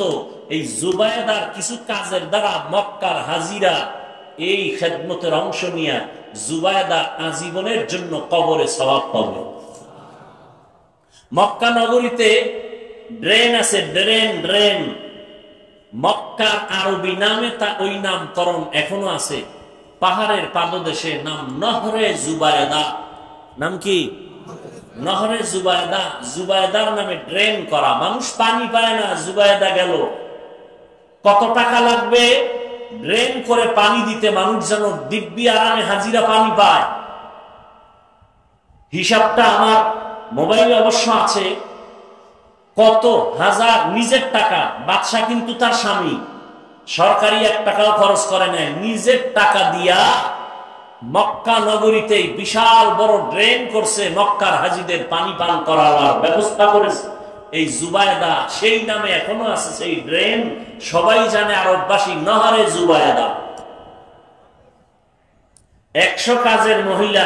এই জুবায়দার কিছু কাজের দ্বারা মক্কার হাজিরা এই খেদমতের অংশ নিয়ে জুবায়দা আজীবনের জন্য কবরে সওয়াব পাবে। মক্কা নগরীতে ড্রেন আছে, ড্রেন। মক্কার আরবি নামে তা ওই নামকরণ এখনো আছে। পাহাড়ের পাদদেশে নাম নহরে জুবায়দা। নাম কি? নহরে জুবায়দা। জুবায়দার নামে ড্রেন করা, মানুষ পানি পায় না। জুবায়দা গেল, কত টাকা লাগবে ড্রেন করে পানি দিতে, মানুষ যেন দিব্যি আরামে হাজিরা পানি পায়। হিসাবটা আমার মোবাইলে অবশ্য আছে। কত হাজার নিজের টাকা, বাদশা কিন্তু তার স্বামী, সরকারি 1 টাকাও খরচ করে নেয়, নিজের টাকা দিয়া মক্কা নগরীতে বিশাল বড় ড্রেন করছে, মক্কার হাজিদের পানি পান করার ব্যবস্থা করেছে। এই জুবায়দা সেই নামে এখনো আছে সেই ড্রেন, সবাই জানে আরববাসী, নহরে জুবায়দা। 100 কাজের মহিলা,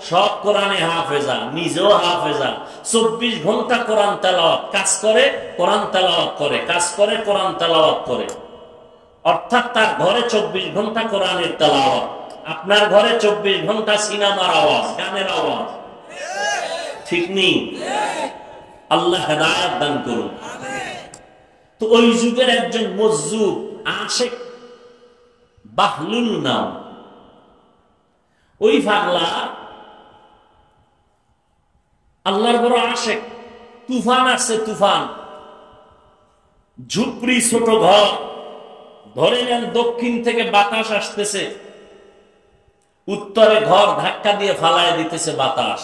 সব কোরআনে হাফেজা, নিজেও হাফেজা। 24 ঘন্টা কোরআন তেলাওয়াত, কাজ করে কোরআন তেলাওয়াত করে, কাজ করে কোরআন তেলাওয়াত করে। অর্থাৎ তার ঘরে 24 ঘন্টা কোরআনের তেলাওয়াত, আপনার ঘরে 24 ঘন্টা সিনেমার আওয়াজ, গানের আওয়াজ। ঠিক নেই? আল্লাহ হেদায়েত দান করুন। তো ওই যুগের একজন মজজুব আশেক বাহলুল নাম, ওই পাগলা আল্লাহর বড় আশেক। তুফান আসছে, তুফান, ঝুপড়ি, ছোট ঘর, ধরে নেন দক্ষিণ থেকে বাতাস আসতেছে, উত্তরে ঘর ধাক্কা দিয়ে ফালায় দিতেছে বাতাস।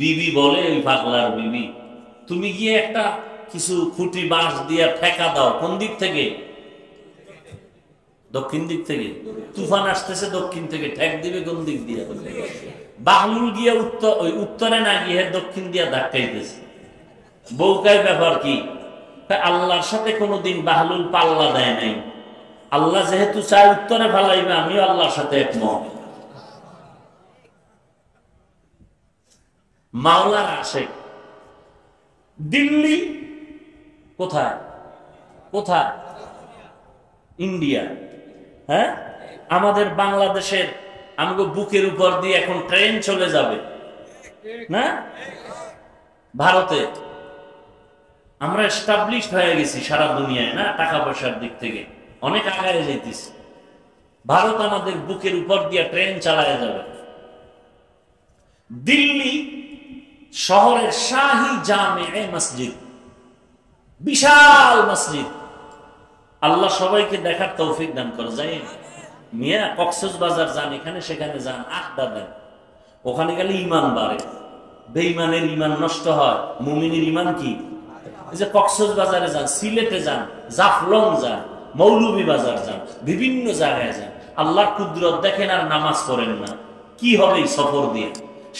বিবি বলে, ওই পাগলার বিবি, তুমি গিয়ে একটা কিছু খুঁটি বাঁশ দিয়ে ঠেকা দাও। কোন দিক থেকে? দক্ষিণ দিক থেকে। তুফান আসতেছে দক্ষিণ থেকে, ঠেক দিবে কোন দিক দিয়ে? বাহলুল গিয়ে উত্তরে না গিয়ে দক্ষিণ দিয়ে ধাক্কাইতেছে। বউকায় ব্যাপার কি? আল্লাহর সাথে কোনোদিন বাহলুল পাল্লা দেয় নাই। আল্লাহ যেহেতু চায় উত্তরে ফালাইবে, আমিও আল্লাহর সাথে একমত। মাওলার আশেক। দিল্লি কোথায়? কোথায়? ইন্ডিয়া। হ্যাঁ, আমাদের বাংলাদেশের আমাকে বুকের উপর দিয়ে এখন ট্রেন চলে যাবে না ভারতে। আমরা এস্টাবলিশড হয়ে গেছি সারা দুনিয়ায়, না টাকা পয়সার দিক থেকে অনেক আগায় যাইতেছি। ভারত আমাদের বুকের উপর দিয়ে ট্রেন চালায় যাবে। দিল্লি শহরের শাহী জামে মসজিদ, বিশাল মসজিদ। আল্লাহ সবাইকে দেখার তৌফিক দান করে। যাই মিয়া কক্সবাজার যান, এখানে সেখানে যান, আড্ডা দেন, ওখানে গেলে ইমান বাড়ে। বেঈমানের ইমান নষ্ট হয়, মুমিনের ইমান কি? এই যে কক্সবাজারে যান, সিলেটে যান, জাফলং যান, মৌলভীবাজার যান, বিভিন্ন জায়গায় যান, আল্লাহর কুদরত দেখেন আর নামাজ পড়েন না। কি হবে এই সফর দিয়ে?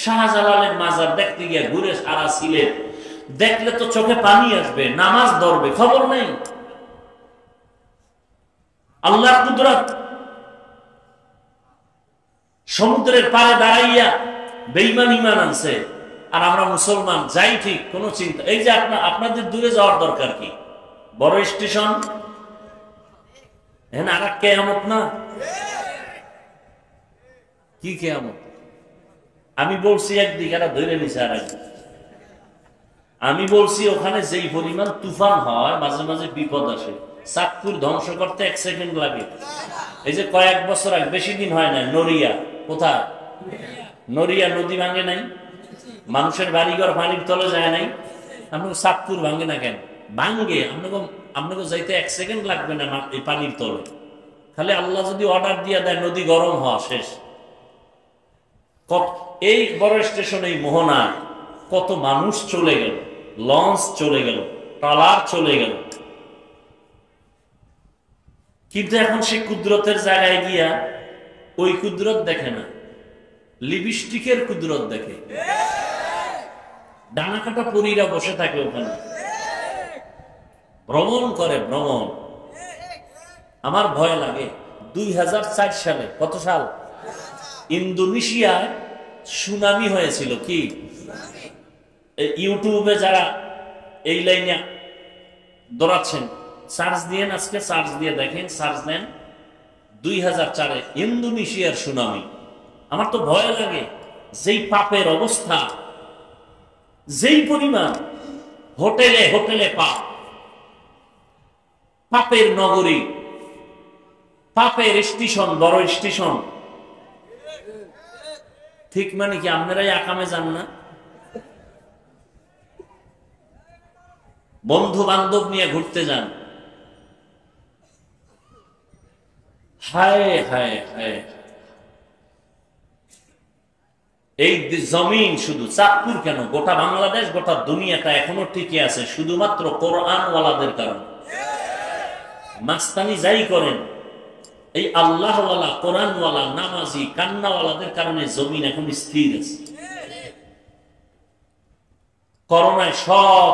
শাহজালালের মাজার দেখতে গিয়ে ঘুরে সারা সিলেট দেখলে তো চোখে পানি আসবে, নামাজ ধরবে, খবর নেই। আল্লাহর কুদরত। সমুদ্রের পাড়ে দাঁড়াইয়া বেঈমান ইমান আনছে, আর আমরা মুসলমান যাই ঠিক, কোনো চিন্তা। এই যে আপনাদের দূরে যাওয়ার দরকার কি? বড় স্টেশন, হ্যাঁ, আর কেয়ামত না? কি কেয়ামত? আমি বলছি একদিকে, এরা ধরে নিছে আর একদিকে। আমি বলছি ওখানে যেই পরিমাণ তুফান হয়, মাঝে মাঝে বিপদ আসে। চাঁদপুর ধ্বংস করতে 1 সেকেন্ড লাগে। এই যে কয়েক বছর আগে, বেশি দিন হয় না, নড়িয়া, কোথায়? নড়িয়া নদী ভাঙে নাই, মানুষের বাড়িঘর পানির তলে যায় নাই। আপনাকে চাঁদপুর ভাঙে না কেন? ভাঙ্গে। আপনাকে যাইতে 1 সেকেন্ড লাগবে না এই পানির তলে। খালি আল্লাহ যদি অর্ডার দিয়ে দেয়, নদী গরম হওয়া শেষ। এই বড় স্টেশন, এই মোহনায় কত মানুষ চলে গেল, লঞ্চ চলে গেল, ট্রলার চলে গেল। কিন্তু এখন সে কুদরতের জায়গায় গিয়া ওই কুদরত দেখে না, লিপস্টিকের কুদরত দেখে। ডানা কাটা পরীরা বসে থাকে ওখানে, ভ্রমণ করে, ভ্রমণ। আমার ভয় লাগে। 2004 সালে, কত সাল? ইন্দোনেশিয়ায় সুনামি হয়েছিল। কি? ইউটিউবে যারা এই লাইনে দৌড়াচ্ছেন, সার্চ দিয়েন, আজকে সার্চ দিয়ে দেখেন, সার্চ দেন 2004-এ ইন্দোনেশিয়ার সুনামি। আমার তো ভয় লাগে, যেই পাপের অবস্থা, যেই পরিমাণ, হোটেলে হোটেলে পাপ, পাপের নগরী, পাপের স্টেশন, বড় স্টেশন। ঠিক মানে কি? আপনারাই আকামে যান না? বন্ধু বান্ধব নিয়ে ঘুরতে যান, হায় হায় হায়। এই জমিন, শুধু চাঁদপুর কেন, গোটা বাংলাদেশ, গোটা দুনিয়াটা এখনো টিকে আছে শুধুমাত্র কোরআনওয়ালাদের কারণে। মাস্তানি যাই করেন, এই আল্লাহওয়ালা, কোরআনওয়ালা, নামাজি, কান্নাওয়ালাদের কারণে জমিন এখন স্থির আছে। করোনায় সব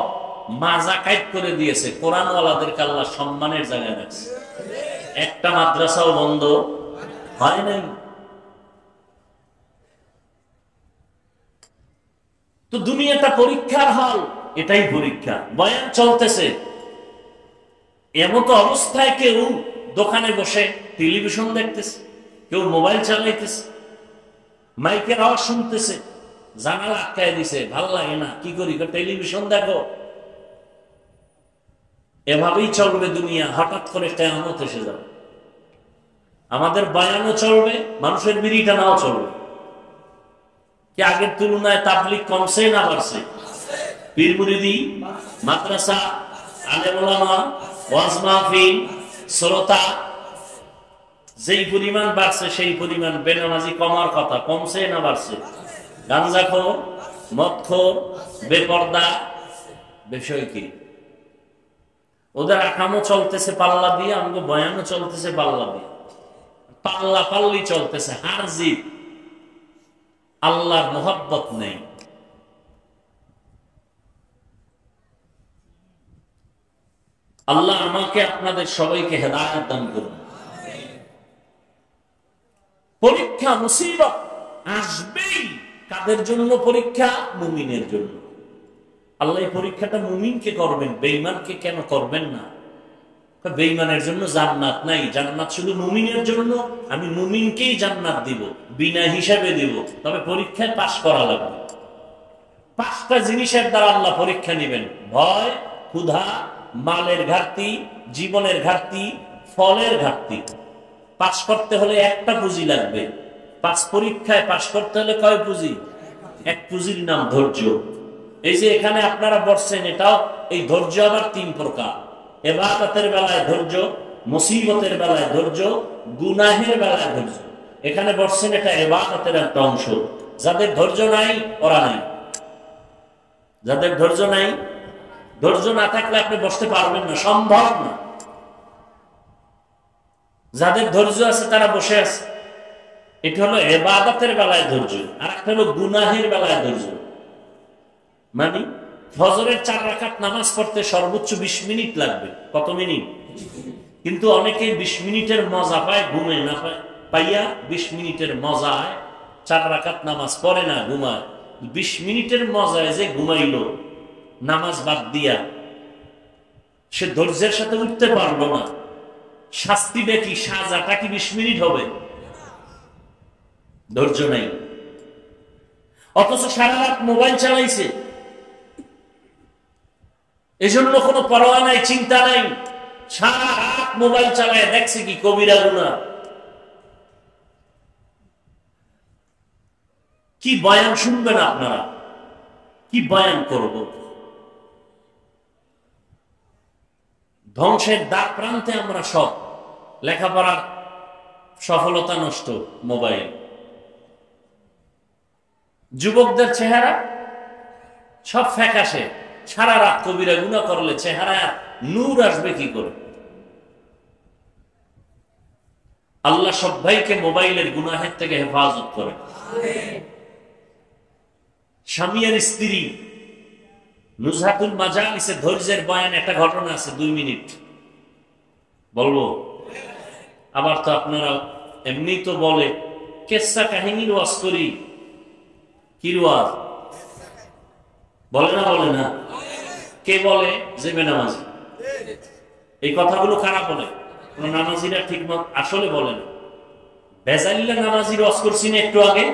মাজা কাইট করে দিয়েছে, কোরআনওয়ালাদেরকে আল্লাহ সম্মানের জায়গায় রাখছে। একটা মাদ্রাসাও বন্ধ হয় নাই। তো দুনিয়াটা পরীক্ষার হল, এটাই পরীক্ষা। বয়ান চলতেছে, এমত অবস্থায় কেউ দোকানে বসে টেলিভিশন দেখতেছে, কেউ মোবাইল চালাইতেছে, মাইকের আওয়াজ শুনতেছে, জানালা আটকায় দিছে, ভাল লাগে না, কি করি, টেলিভিশন দেখো। এভাবেই চলবে দুনিয়া, হঠাৎ করে কিয়ামত এসে যাবে। আমাদের বয়ানও চলবে, মানুষের বিড়ি টানাও চলবে। কি আগের তুলনায় তাবলীগ কমছে না বাড়ছে? পীর মুরিদি, মাদ্রাসা, আলেম ওলামা, ওয়াজ মাহফিল, শ্রোতা যেই পরিমাণ বাড়ছে সেই পরিমাণ বেনামাজি কমার কথা। কমছে না বাড়ছে? গাঞ্জাখোর, মদখোর, বেপর্দা, বিষয় কি? ওদের আকামও চলতেছে পাল্লা দিয়ে, আমাকে বয়ানও চলতেছে পাল্লা দিয়ে, পাল্লা পাল্লি চলতেছে, হার জিত। আল্লাহর মোহাব্বত নেই। আল্লাহ আমাকে আপনাদের সবাইকে হেদায়েত দান করুন। পরীক্ষা মুসিবত আসবেই। কাদের জন্য পরীক্ষা? মুমিনের জন্য। আল্লাহ এই পরীক্ষাটা মুমিনকে করবেন, বেঈমানকে কেন করবেন না? বেঈমানের জন্য জান্নাত নাই, জান্নাত শুধু মুমিনের জন্য। আমি মুমিনকেই জান্নাত দিব, বিনা হিসাবে দিব, তবে পরীক্ষায় পাশ করা লাগবে। 5টা জিনিসের দ্বারা আল্লাহ পরীক্ষা নেবেন: ভয়, ক্ষুধা, মালের ঘাটতি, জীবনের ঘাটতি, ফলের ঘাটতি। পাশ করতে হলে একটা পুঁজি লাগবে। 5 পরীক্ষায় পাশ করতে হলে কয় পুঁজি? এক পুঁজির নাম ধৈর্য। এই যে এখানে আপনারা বসছেন, এটাও এই ধৈর্য আবার 3 প্রকার। ইবাদতের বেলায় ধৈর্য, মুসিবতের বেলায় ধৈর্য, গুনাহের বেলায় ধৈর্য। এখানে বসছেন, এটা ইবাদতের একটা অংশ। যাদের ধৈর্য নাই ওরা নাই। যাদের ধৈর্য নাই, ধৈর্য না থাকলে আপনি বসতে পারবেন না, সম্ভব না। যাদের ধৈর্য আছে তারা বসে আছে। এটা হলো ইবাদতের বেলায় ধৈর্য, আর একটা হলো গুনাহের বেলায় ধৈর্য। মানে ফজরের 4 রাকাত নামাজ পড়তে সর্বোচ্চ 20 মিনিট লাগবে। কত মিনিট? কিন্তু অনেকে 20 মিনিটের মজা পায়, ঘুমে না পায়, পাইয়া 20 মিনিটের মজায় 4 রাকাত নামাজ পড়ে না, ঘুমায়। 20 মিনিটের মজায় যে ঘুমাইলো নামাজ বাদ দিয়া, সে ধৈর্যের সাথে উঠতে পারলো না। শাস্তিটা কি, সাজাটা কি 20 মিনিট হবে? ধৈর্য নাই। অথচ সারা রাত মোবাইল চালাইছে, এজন্য কোনো পরোয়া নাই, চিন্তা নাই। সারা রাত মোবাইল চালায়, দেখছে কি কবিরা গুনাহ। কি বয়ান শুনবেন আপনারা? কি বয়ান করব? ধ্বংসের দ্বার প্রান্তে আমরা সব। লেখাপড়ার সফলতা নষ্ট, মোবাইল। যুবকদের চেহারা সব ফ্যাকাশে, সারা রাত কবিরা গুনাহ করলে চেহারা নূর আসবে কি করে? আল্লাহ সব ভাইকে মোবাইলের গুনাহের থেকে হেফাজত করে। স্বামী আর স্ত্রী নুজহাতুল মাজালিসে ধৈর্যের বয়ান একটা ঘটনা আছে, 2 মিনিট বলবো। আবার তো আপনারা এমনি তো বলে কেসা কাহিনীর ওয়াজ করি। কি ওয়াজ বলে না? বলে না? কে বলে? যে বেনামাজি। এই কথাগুলো কারা বলে? কোন নামাজিরা ঠিক মত আসলে বলেন। বেজালিল্লা নামাজির ওয়াজ করছি না একটু আগে,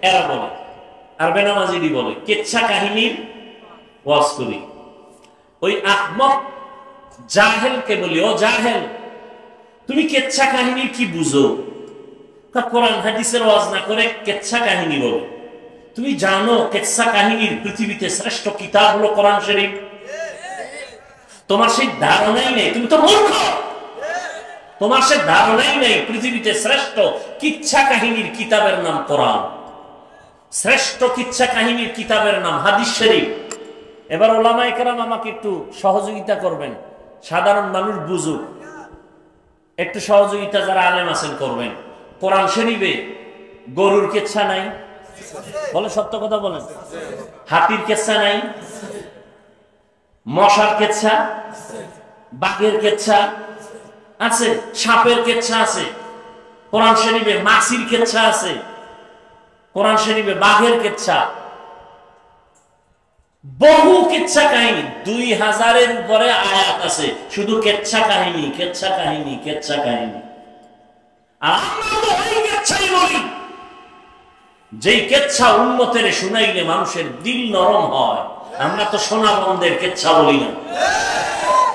এরা বলে। আর বেনামাজিরই বলে কেচ্ছা কাহিনীর ওয়াজ করি। ওই আহমক জাহেলকে বলি, ও জাহেল, তুমি কেচ্ছা কাহিনীর কি বুঝো? কোরআন হাদিসের ওয়াজ না করে কেচ্ছা কাহিনী বলো। তুমি জানো কেচ্ছা কাহিনীর পৃথিবীতে শ্রেষ্ঠ কিতাব হলো কোরআন শরীফ? তোমার সেই ধারণাই নেই, তুমি তো মূর্খ। তোমার সেই ধারণাই নেই পৃথিবীতে শ্রেষ্ঠ কিচ্ছা কাহিনীর কিতাবের নাম কোরআন, শ্রেষ্ঠ কিচ্ছা কাহিনীর কিতাবের নাম হাদিস শরীফ। এবার ওলামায়ে কেরাম আমাকে একটু সহযোগিতা করবেন, সাধারণ মানুষ বুঝুক, একটু সহযোগিতা যারা আলেম আছেন করবেন। কোরআন শরীফে গরুর কেচ্ছা নাই? বলে, সত্য কথা বলেন। হাতির কেচ্ছা নাই? মশার কেচ্ছা, বাঘের কেচ্ছা আছে, সাপের কেচ্ছা আছে কোরআন শরীফে, মাছির কেচ্ছা আছে কোরআন শরীফে, বাঘের কেচ্ছা, বহু কেচ্ছা কাহিনী। 2000-এর উপরে আয়াত আছে শুধু কেচ্ছা কাহিনী, কেচ্ছা কাহিনী, কেচ্ছা কাহিনী। আর আমরা তো ওই কেচ্ছাই বলি। যেই কেচ্ছা উম্মতের শুনাইলে মানুষের দিল নরম হয়, আমরা তো সোনা বন্ধের কেচ্ছা বলি না,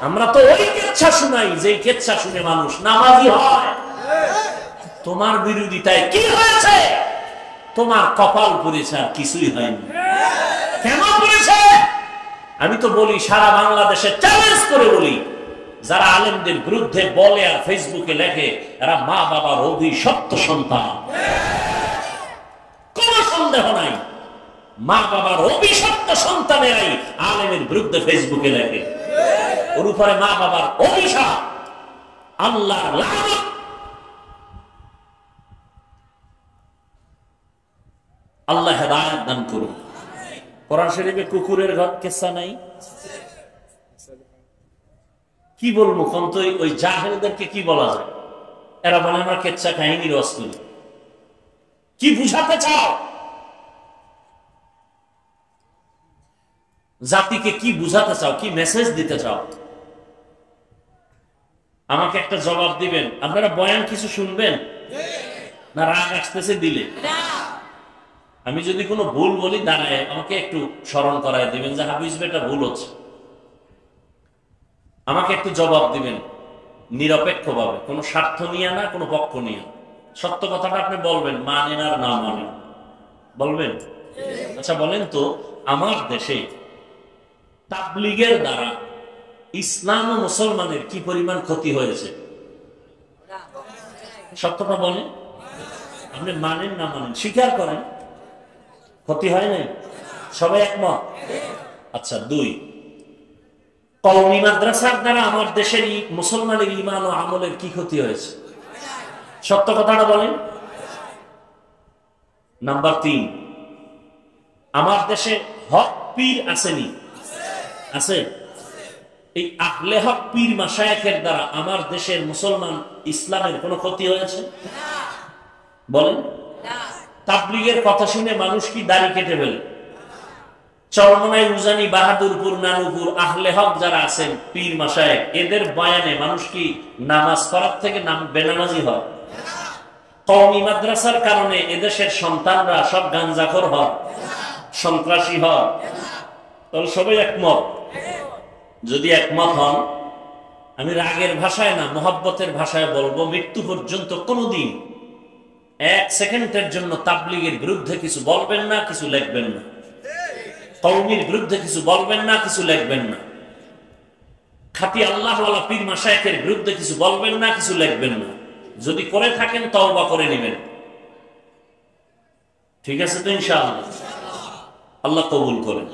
আমরা তো ওই কেচ্ছা শুনাই যেই কেচ্ছা শুনে মানুষ নামাজি হয়। তোমার বিরোধিতায় কি হয়েছে? তোমার কপাল পুড়েছে, আর কিছুই হয়নি। কেন পুড়েছে? আমি তো বলি, সারা বাংলাদেশে চ্যালেঞ্জ করে বলি, যারা আলেমদের বিরুদ্ধে বলে আর ফেসবুকে লেখে, এরা মা বাবার অভিশপ্ত সন্তান, কোন সন্দেহ নাই। মা বাবার অভিশপ্ত সন্তানেরাই আলেমের বিরুদ্ধে ফেসবুকে লেখে, ওর উপরে মা বাবার অভিশাপ, আল্লাহর লানত। আল্লাহ হেদায়েত দান করুন। কোরআন শরীফে কুকুরের ঘর কিসসা নাই? কি বলবো কোন? তো ওই জাহেলদেরকে কি বলা যায়? এরা বলে আমার কেচ্ছা কাহিনীর অস্ত্র। কি বুঝাতে চাও? জাতিকে কি বুঝাতে চাও? কি মেসেজ দিতে চাও? আমাকে একটা জবাব দিবেন। আপনারা বয়ান কিছু শুনবেন না? রাগ আসতেছে দিলে? আমি যদি কোনো ভুল বলি দাঁড়ায় আমাকে একটু স্মরণ করায় দিবেন যে হাফিজ বেটা ভুল হচ্ছে। আমাকে একটু জবাব দিবেন নিরপেক্ষভাবে, কোনো স্বার্থ নিয়ে না, কোনো পক্ষ নিয়ে। সত্য কথাটা আপনি বলবেন, মানেন আর না মানেন, বলবেন। আচ্ছা বলেন তো, আমার দেশে তাবলীগের দ্বারা ইসলাম ও মুসলমানের কি পরিমাণ ক্ষতি হয়েছে? সত্যটা বলেন। আপনি মানেন না মানেন, স্বীকার করেন ক্ষতি হয় না? সবাই একমত? আচ্ছা, 2, কওমি মাদ্রাসার দ্বারা আমার দেশের মুসলমানের ঈমান ও আমলের কি ক্ষতি হয়েছে? সত্য কথাটা বলেন। নাম্বার 3, আমার দেশে হক পীর আসেনি? আছে। এই আহলে হক পীর মাশায়েখের দ্বারা আমার দেশের মুসলমান ইসলামের কোনো ক্ষতি হয়েছে? বলেন। তাবলীগের কথা শুনে মানুষ কি দাড়ি কেটে ফেলে? চরমনাই, উজানি, বাহাদুরপুর, নানুপুর আহলে হক যারা আছেন পীর মাশায়েখ, এদের বয়ানে মানুষ কি নামাজ পড়ার থেকে বেনামাজি হয়? কওমি মাদ্রাসার কারণে এদেশের সন্তানরা সব গাঞ্জাখোর হয়, সন্ত্রাসী হয়। তাহলে সবাই একমত? যদি একমত হন, আমি রাগের ভাষায় না, মোহাব্বতের ভাষায় বলবো, মৃত্যু পর্যন্ত কোনোদিন 1 সেকেন্ডের জন্য তাবলীগের বিরুদ্ধে কিছু বলবেন না, কিছু লিখবেন না। কওমির বিরুদ্ধে কিছু বলবেন না, কিছু লিখবেন না। খাঁটি আল্লাহওয়ালা পীর মাশায়েখের বিরুদ্ধে কিছু বলবেন না, কিছু লিখবেন না। যদি করে থাকেন তওবা করে নেবেন। ঠিক আছে তো? ইনশাআল্লাহ আল্লাহ কবুল করেন।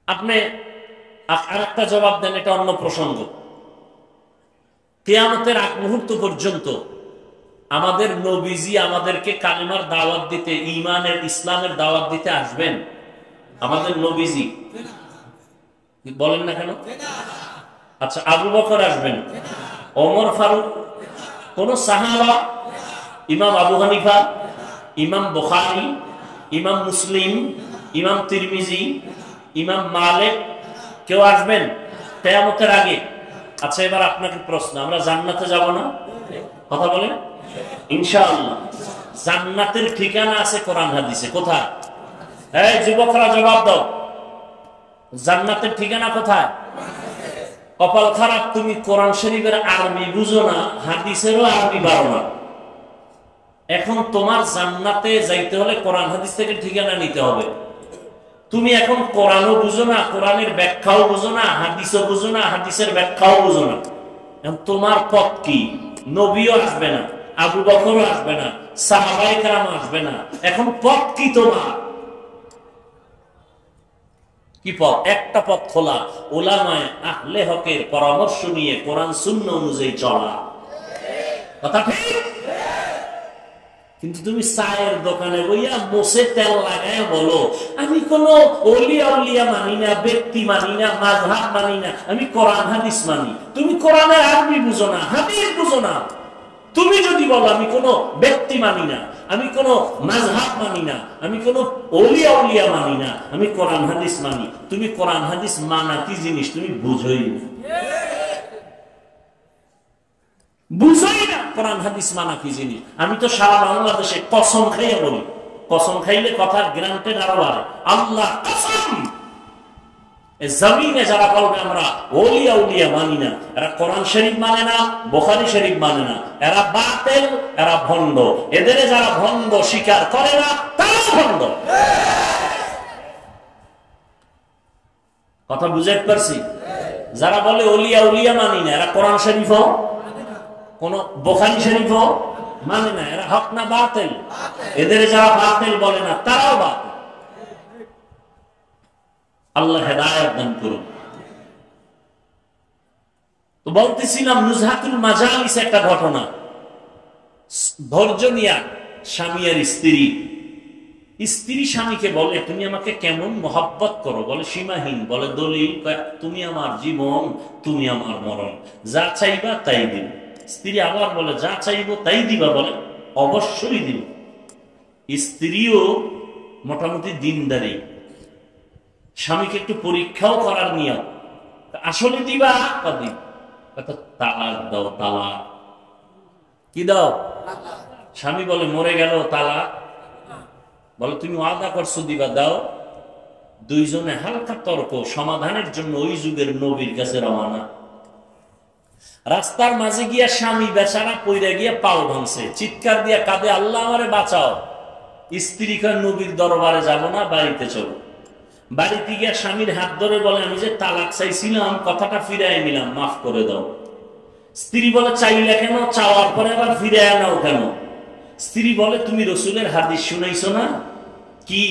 আপনি আরেকটা জবাব দেন, এটা অন্য প্রসঙ্গ। কিয়ামতের আগ মুহূর্ত পর্যন্ত আমাদের নবীজি আমাদেরকে কালেমার দাওয়াত দিতে, ঈমানের, ইসলামের দাওয়াত দিতে আসবেন? আমাদের নবীজি বলেন না কেন? আচ্ছা, আবু বকর আসবেন, ওমর ফারুক, কোন সাহাবা, ইমাম আবু হানিফা, ইমাম বুখারী, ইমাম মুসলিম, ইমাম তিরমিজি, ইমাম মালিক কেউ আসবেন কিয়ামতের আগে? আচ্ছা, এবার আপনাকে প্রশ্ন, আমরা জান্নাতে যাব না? কথা বলেন। ইনশাআল্লাহ। জান্নাতের ঠিকানা আছে কোরআন হাদিসে। কোথায়? এই যুবকরা জবাব দাও, জান্নাতের ঠিকানা কোথায়? কপাল খারাপ, তুমি কোরআন শরীফের আরবি বুঝো না, হাদিসেরও আরবি পারো না। এখন তোমার জান্নাতে যাইতে হলে কোরআন হাদিস থেকে ঠিকানা নিতে হবে। তুমি এখন কোরআনও বুঝো না, কোরআনের ব্যাখ্যাও বুঝো না, হাদিসও বুঝো না, হাদিসের ব্যাখ্যাও বুঝো না। এখন তোমার পথ কি? নবীও আসবে না, আবু বকরও আসবে না, সাহাবায়ে কেরাম আসবে না। এখন পথ কি তোমার? কি পথ? একটা পথ খোলা, উলামায়ে আহলে হকের পরামর্শ নিয়ে কোরআন সুন্নাহ অনুযায়ী চলা। কথা ঠিক? কিন্তু তুমি চায়ের দোকানে বইয়া মোষে তেল লাগায় বলো আমি কোন ওলিয়া উলিয়া মানি না, ব্যক্তি মানি না, মাযহাব মানি না, আমি কোরআন হাদিস মানি। তুমি কোরআনের আরবি বুঝো না, হাদিস বুঝো না। তুমি যদি বলো আমি কোন ব্যক্তি মানি না, আমি কোন মাযহাব মানি না, আমি কোন ওলিয়া উলিয়া মানি না, আমি কোরআন হাদিস মানি, তুমি কোরআন হাদিস মানা কি জিনিস তুমি বুঝোই না, বুঝোই না। কোরআন হাদিস মানা কি জিনিস। আমি তো সারা বাংলাদেশে কসম খাইয়ে বলি, কসম খাইলে কথার গ্রান্টেড আরো বাড়ে। আল্লাহ কসম, জমিনে যারা বলবে আমরা ওলিয়া উলিয়া মানি না, এরা কোরআন শরীফ মানে না, বুখারী শরীফ মানে না, এরা বাতিল, এরা ভণ্ড। এদের যারা ভণ্ড স্বীকার করে না তারা ভণ্ড। কথা বুঝাতে পারছি? যারা বলে ওলিয়া উলিয়া মানি না, এরা কোরআন শরীফও কোন বুখারী শরীফও মানে না, এরা হক না বাতিল। এদের যারা বাতিল বলে না তারাও বাতিল। আল্লাহ হেদায়েত দান করুন। তো বলতেছিলাম নুজহাতুল মাজালিস একটা ঘটনা। ধৈর্য নিয়া স্বামী আর স্ত্রী স্বামীকে বলে তুমি আমাকে কেমন মহব্বত করো, বলে সীমাহীন, বলে দলিল তুমি আমার জীবন, তুমি আমার মরণ, যা চাইবা তাই দিব। স্ত্রী আবার বলে যা চাইবো তাই দিবা, বলে অবশ্যই দিব। স্ত্রীও মোটামুটি দিনদারি, স্বামীকে একটু পরীক্ষাও করার নিয়ম, আসলে দিবা তালাক দাও, তালাক কি দাও। স্বামী বলে মরে গেল তালাক, বলে তুমি ওয়াদা করছো দিবা, দাও। দুইজনে হালকা তর্ক, সমাধানের জন্য ওই যুগের নবীর কাছে রওনা। রাস্তার মাঝে গিয়া স্বামী বেচারা পইরা গিয়া পাও ভাঙছে, চিৎকার দিয়া কাঁদে আল্লাহ আমারে বাঁচাও। স্ত্রী কয় নবীর দরবারে যাব না, বাড়িতে চলো। বাড়িতে গিয়া স্বামীর হাত ধরে বলে আমি যে তালাক চাইছিলাম কথাটা ফিরাই নিলাম, মাফ করে দাও। স্ত্রী বলে চাইলে কেন, চাওয়ার পরে আবার ফিরাই আনাও কেন? স্ত্রী বলে তুমি রসুলের হাদিস শুনাইছো না, কি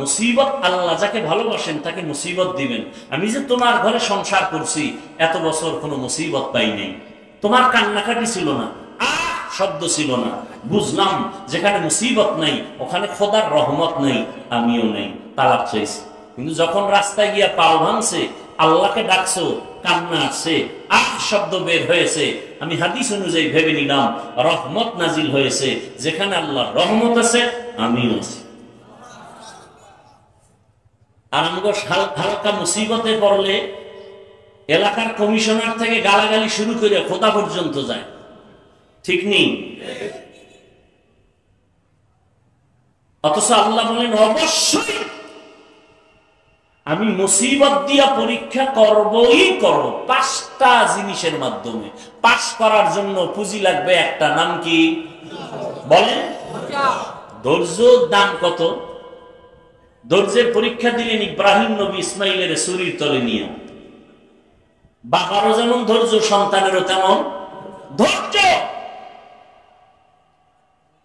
মুসিবত আল্লাহ যাকে ভালোবাসেন তাকে মুসিবত দিবেন। আমি যে তোমার ঘরে সংসার করছি এত বছর কোনো মুসিবত পাই নাই, তোমার কান্নাকাটি ছিল না, শব্দ ছিল না, বুঝলাম যেখানে মুসিবত নাই ওখানে খোদার রহমত নাই, আমিও নেই, তালাক চাইছি। কিন্তু যখন রাস্তায় গিয়া পাও ভাঙছে, আল্লাহকে ডাকছো, কান্না আসছে, শব্দ বের হয়েছে, আমি হাদিস অনুযায়ী ভেবে নিলাম রহমত নাজিল হয়েছে, যেখানে আল্লাহর রহমত আছে আমিও আছি। আর আমগো হালকা মুসিবতে পড়লে এলাকার কমিশনার থেকে গালাগালি শুরু করে খোদা পর্যন্ত যায়, ঠিক নেই? অথচ আল্লাহ বলেন অবশ্যই আমি মুসিবত দিয়া পরীক্ষা করবই করব, 5টা জিনিসের মাধ্যমে। পাস করার জন্য পুঁজি লাগবে একটা, নাম কি বলেন? ধৈর্য। দাম কত? ধৈর্যের পরীক্ষা দিলেন ইব্রাহিম নবী ইসমাইলের ছুরির তলে নিয়ে। বাবারও যেমন ধৈর্য, সন্তানেরও তেমন ধৈর্য।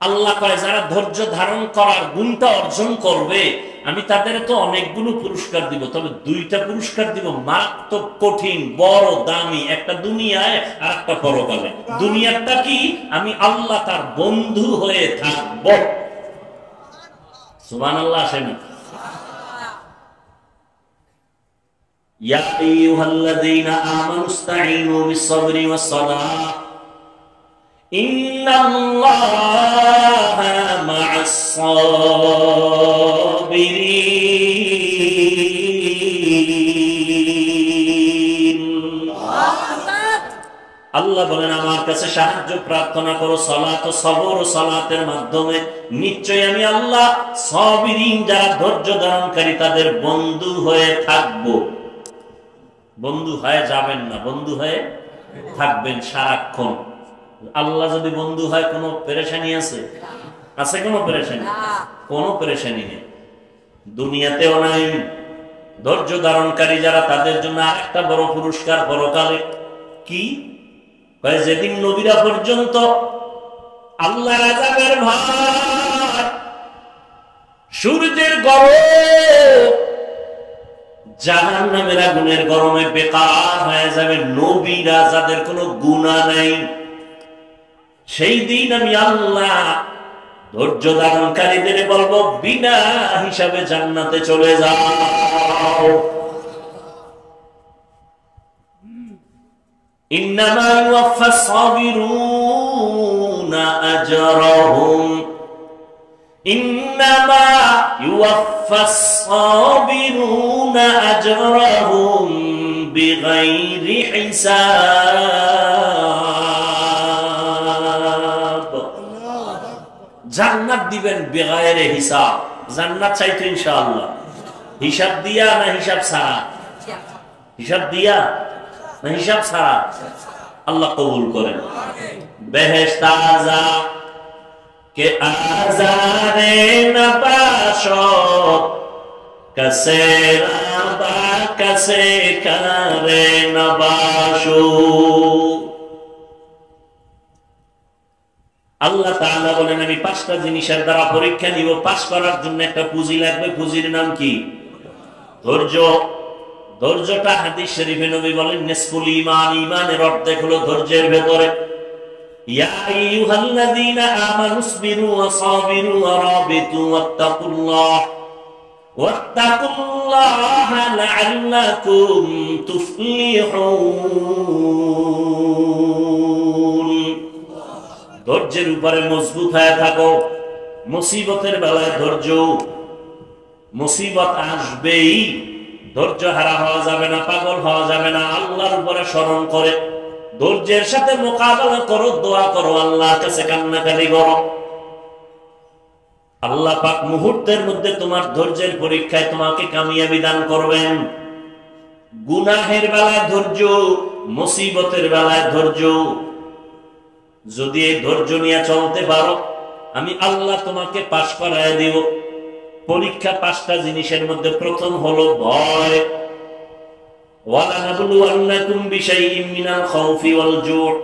আল্লাহ কয় যারা ধৈর্য ধারণ করার গুণটা অর্জন করবে আমি তাদের তো অনেকগুলো পুরস্কার দিব, তবে 2টা পুরস্কার দিব মারাত্মক কঠিন, বড় দামি, একটা দুনিয়ায় আর একটা পরকালে। দুনিয়াটা কি? আমি আল্লাহ তার বন্ধু হয়ে থাকব। সুবহানাল্লাহ। আসেন ইয়া আইয়ুহাল্লাযীনা আমানুস্তাঈনু বিস-সাবরি ওয়াস-সালাহ ইন্নাল্লাহা মা'আস-সাবিরিন। আল্লাহ বলেন আমার কাছে সাহায্য প্রার্থনা করো সালাত ও সবর ও সালাতের মাধ্যমে, নিশ্চয়ই আমি আল্লাহ সাবিরিন যারা ধৈর্য ধারণকারী তাদের বন্ধু হয়ে থাকব। বন্ধু হয়ে যাবেন না, বন্ধু হয়ে থাকবেন সারাক্ষণ। আল্লাহ যদি বন্ধু হয় কোনো পেরেশানি আছে? আছে কোনো পেরেশানি? কোনো পেরেশানি নেই, দুনিয়াতেও নাই। ধৈর্য ধারণকারী যারা তাদের জন্য আরেকটা বড় পুরস্কার পরকালে। কি? যেদিন নবীরা পর্যন্ত আল্লাহর আযাবের ভয়, সূর্যের গরম, জাহান্নামের আগুনের গরমে বেকার হয়ে যাবে নবীরা যাদের কোনো গুনাহ নাই, সেই দিন আমি আল্লাহ ধৈর্য ধারণকারীদের বলবো বিনা হিসাবে জান্নাতে চলে যাও। ইন্নামা ইউওয়াফাস সাবিরুনা আজরাহুম ইন্নামা ইউওয়াফাস সাবিরুনা আজরাহুম বিগাইরি হিসাব। জান্নাত দিবেন বেগায়েরে হিসাব। জান্নাত চাইতো ইনশাআল্লাহ, হিসাব দিয়া না হিসাব ছাড়া? হিসাব দিয়া না হিসাব ছাড়া? আল্লাহ কবুল করেন। বেহেশত আযা কে আযারে নবাশত কাসে রাবা কাসে কারে নবাশু। আল্লাহ তাআলা বলেন আমি পাঁচটা জিনিসের দ্বারা পরীক্ষা নিব। পাস করার জন্য একটা পুঁজি লাগবে। পুঁজির নাম কি? ধৈর্য। ধৈর্যটা হাদিস শরীফে নবী বলেন নিসফুল ঈমান, ঈমানের অর্ধেক হলো ধৈর্যের ভেতরে। ইয়া আইয়ুহাল্লাযীনা আমানুসবিরু ওয়া সাবিরু ওয়া রাবিতু ওয়াত্তাকুল্লাহা লাআল্লাকুম তুফলিহুন। ধৈর্যের উপরে মজবুত হয়ে থাকো। মুসিবতের বেলায় ধৈর্য, মুসিবত আসবেই, ধৈর্য হারা হওয়া যাবে না, পাগল হওয়া যাবে না। আল্লাহর উপরে স্মরণ করে ধৈর্যের সাথে মোকাবেলা করো, দোয়া করো, আল্লাহর কাছে কান্নাকাটি করো। আল্লাহ পাক মুহূর্তের মধ্যে তোমার ধৈর্যের পরীক্ষায় তোমাকে কামিয়াবি দান করবেন। গুনাহের বেলায় ধৈর্য, মুসিবতের বেলায় ধৈর্য। যদি এই ধৈর্য নিয়ে চলতে পারো, আমি আল্লাহ তোমাকে পাশ করায় দিব। পরীক্ষা পাঁচটা জিনিসের মধ্যে প্রথম হলো ভয়। ওয়ালানাবলুওয়ান্নাকুম বিশাইইম মিনাল খাউফি ওয়াল জু'।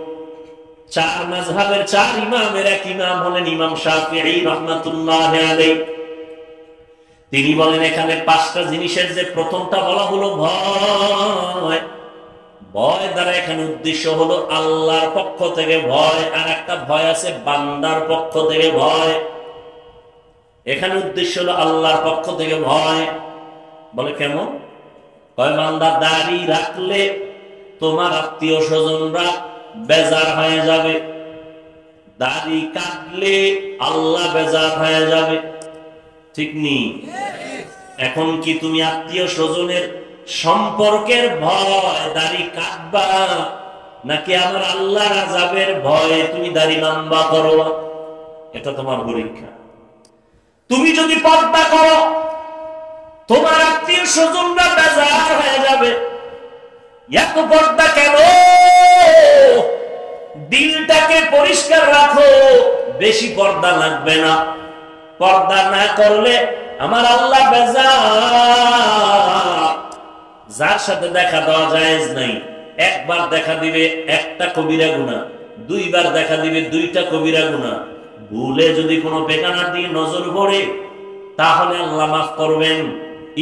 চার মাযহাবের চার ইমামের এক ইমাম হলেন ইমাম শাফিঈ রাহমাতুল্লাহি আলাইহি। তিনি বলেন এখানে পাঁচটা জিনিসের যে প্রথমটা বলা হলো ভয়। ভয় দ্বারা এখানে উদ্দেশ্য হলো আল্লাহর পক্ষ থেকে ভয়, আর একটা ভয় আছে বান্দার পক্ষ থেকে ভয়। এখানে উদ্দেশ্য হলো আল্লাহর পক্ষ থেকে ভয়। বলে কেমন? কয় বান্দা দাড়ি রাখলে তোমার আত্মীয় স্বজনরা বেজার হয়ে যাবে, দাড়ি কাটলে আল্লাহ বেজার হয়ে যাবে। ঠিক নেই? এখন কি তুমি আত্মীয় স্বজনের সম্পর্কের ভয় দাড়ি কাটবা, নাকি আমার আল্লাহর আযাবের ভয়ে তুমি দাড়ি লম্বা করো? এটা তোমার পরীক্ষা। তুমি যদি পর্দা করো, তোমার আত্মীয় স্বজনরা বেজার হয়ে যাবে। এত পর্দা কেন? দিলটাকে পরিষ্কার রাখো, বেশি পর্দা লাগবে না। পর্দা না করলে আমার আল্লাহ বেজার। যার সাথে দেখা দেওয়া জায়েজ নাই, একবার দেখা দিবে একটা কবিরা গুনাহ, দুইবার দেখা দিবে দুইটা কবিরা গুনাহ। ভুলে যদি কোনো বেগানার দিকে নজর পড়ে তাহলে আল্লাহ মাফ করবেন।